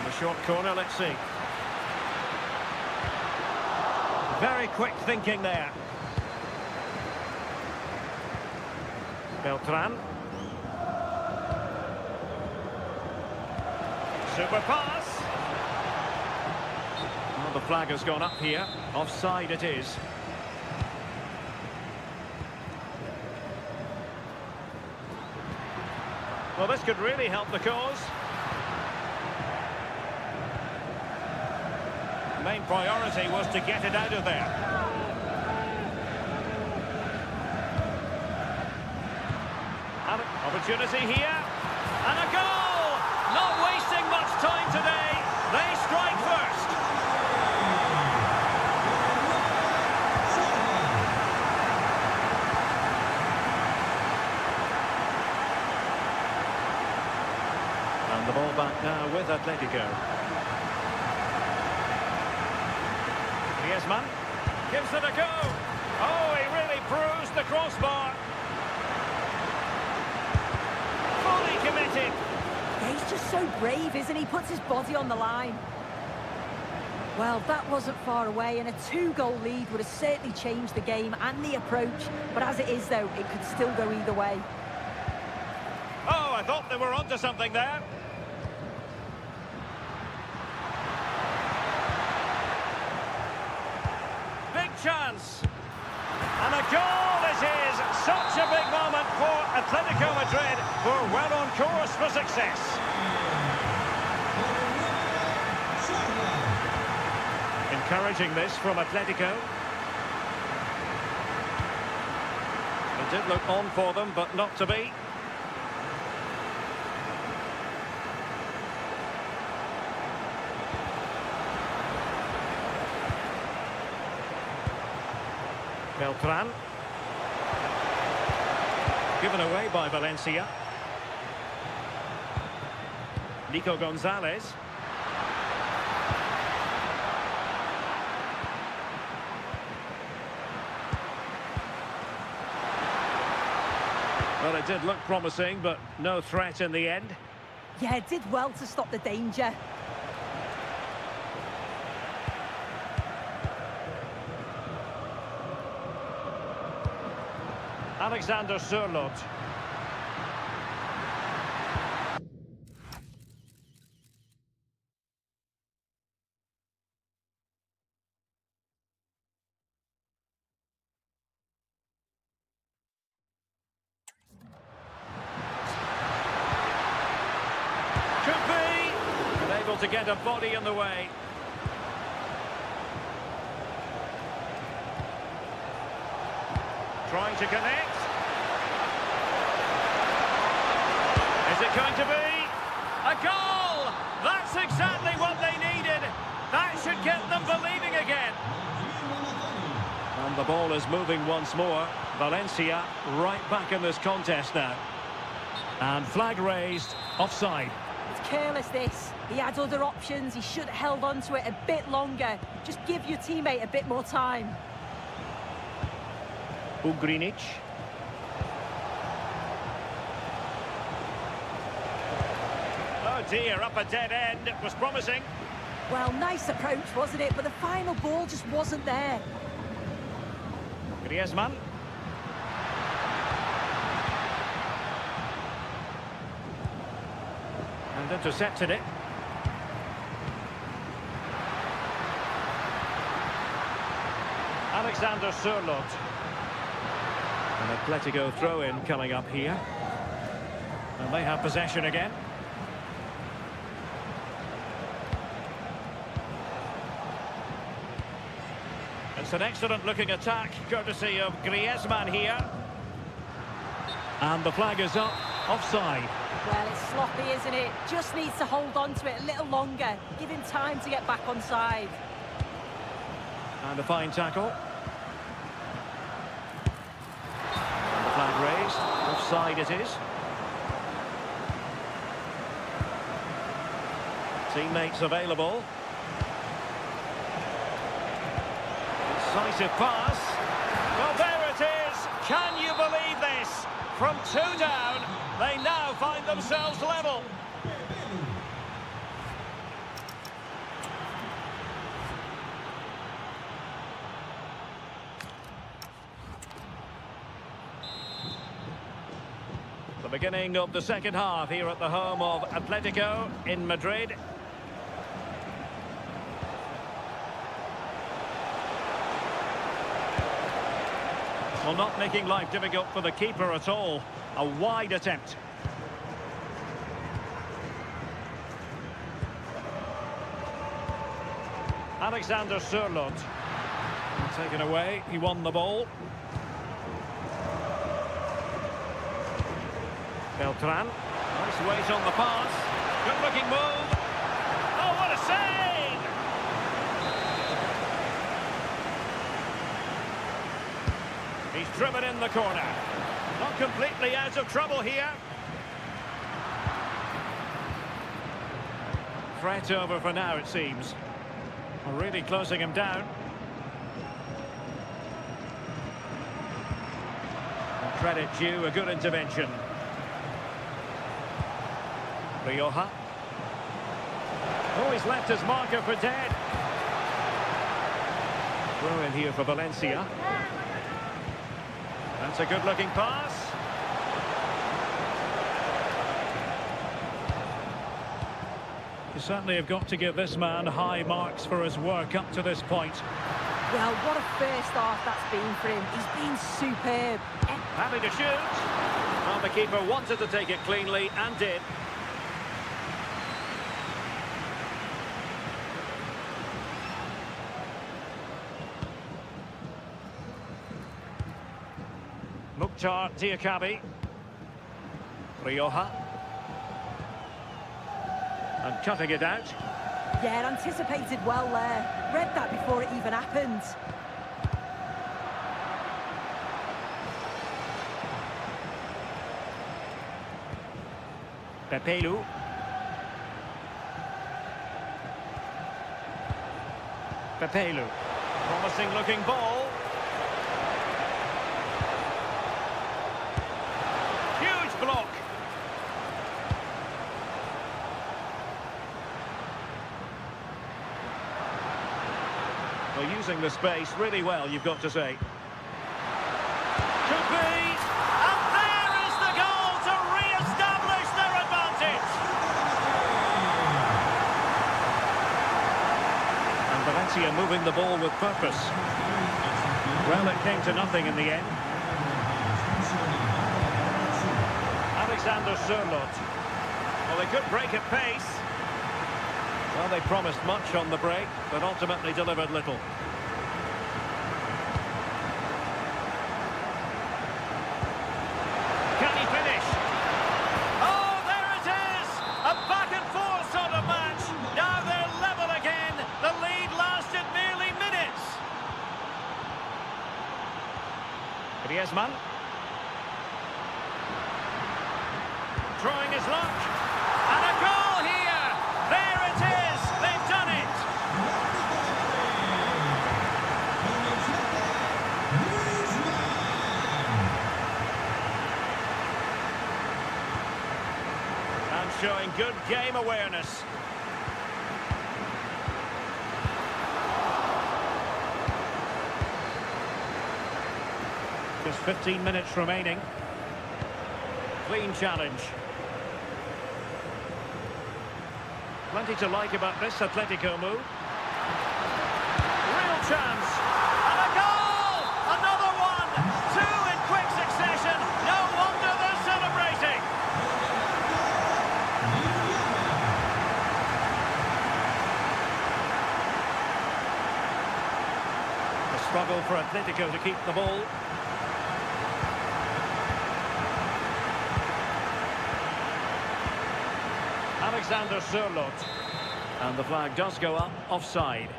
The short corner, let's see. Very quick thinking there. Beltran. Super pass. Well, the flag has gone up here. Offside it is. Well, this could really help the cause. The main priority was to get it out of there. And opportunity here. And a goal! Not wasting much time today. They strike first. And the ball back now with Atletico. Griezmann. Gives it a go. Oh, he really bruised the crossbar. Fully committed.
Yeah, he's just so brave, isn't he? Puts his body on the line. Well, that wasn't far away, and a 2-goal lead would have certainly changed the game and the approach. But as it is, though, it could still go either way.
Oh, I thought they were onto something there. Big chance. And a goal it is. Such a big moment for Atletico Madrid, who are well on course for success. Encouraging this from Atletico. It did look on for them, but not to be. Beltran. Given away by Valencia. Nico Gonzalez. Well, it did look promising, but no threat in the end.
Yeah, it did well to stop the danger.
Alexander Sørloth. Could be. Unable to get a body in the way. Trying to connect. Is it going to be a goal? That's exactly what they needed. That should get them believing again. And the ball is moving once more. Valencia right back in this contest now. And flag raised, offside.
It's careless, this. He had other options. He should have held on to it a bit longer. Just give your teammate a bit more time.
Ugrinic. Oh dear, up a dead end. It was promising.
Well, nice approach, wasn't it? But the final ball just wasn't there.
Griezmann. And intercepted it. Alexander Sørloth. An Atletico throw-in coming up here. And they have possession again. It's an excellent-looking attack, courtesy of Griezmann here. And the flag is up, offside.
Well, it's sloppy, isn't it? Just needs to hold on to it a little longer. Give him time to get back on side.
And a fine tackle. And the flag raised. Offside it is. Teammates available. Decisive pass. Well, there it is. Can you believe this? From 2 down, they now find themselves level. The beginning of the second half here at the home of Atletico in Madrid. Well, not making life difficult for the keeper at all. A wide attempt. Alexander Sørloth. Taken away, he won the ball. Beltran. Nice weight on the pass. Good looking move. Oh, what a save! He's driven in the corner. Not completely out of trouble here. Threat over for now, it seems. Really closing him down. Credit due, a good intervention. Rioja. Oh, he's left his marker for dead. Throw in here for Valencia. That's a good-looking pass. You certainly have got to give this man high marks for his work up to this point.
Well, what a first half that's been for him. He's been superb.
Happy to shoot. Well, the keeper wanted to take it cleanly and did. Mukhtar Diakabi. Rioja. And cutting it out.
Yeah, anticipated well there. Read that before it even happened.
Pepelu. Pepelu. Promising looking ball. Huge block. Well, using the space really well, you've got to say. Could be. And there is the goal to re-establish their advantage. And Valencia moving the ball with purpose. Well, it came to nothing in the end. Alexander Sørloth. Well, they could break at pace. Well, they promised much on the break, but ultimately delivered little. Can he finish? Oh, there it is! A back-and-forth sort of match. Now they're level again. The lead lasted merely minutes. Griezmann. Trying his luck. And a goal here! There it is! They've done it! And showing good game awareness. Just 15 minutes remaining. Clean challenge. Plenty to like about this Atletico move. Real chance. And a goal! Another one! Two in quick succession. No wonder they're celebrating. A struggle for Atletico to keep the ball. Alexander Sørloth. And the flag does go up, offside.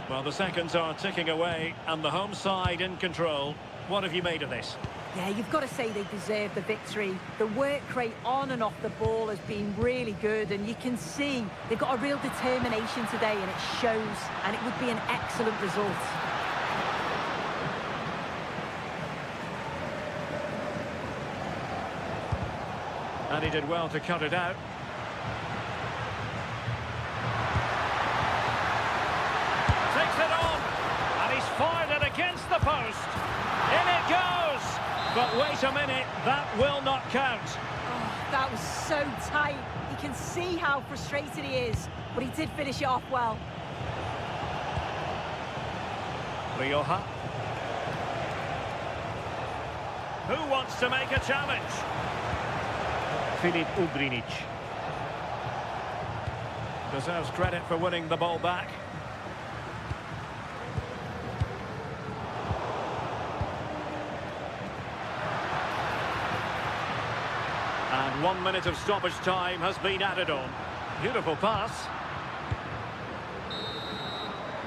Well, the seconds are ticking away, and the home side in control. What have you made of this?
Yeah, you've got to say they deserve the victory. The work rate on and off the ball has been really good, and you can see they've got a real determination today, and it shows, and it would be an excellent result.
And he did well to cut it out. Takes it on, and he's fired it against the post. In it goes! But wait a minute, that will not count.
Oh, that was so tight. You can see how frustrated he is, but he did finish it off well.
Rioja. Who wants to make a challenge? Filip Ugrinic. Deserves credit for winning the ball back. And 1 minute of stoppage time has been added on. Beautiful pass.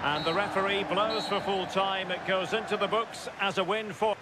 And the referee blows for full time. It goes into the books as a win for...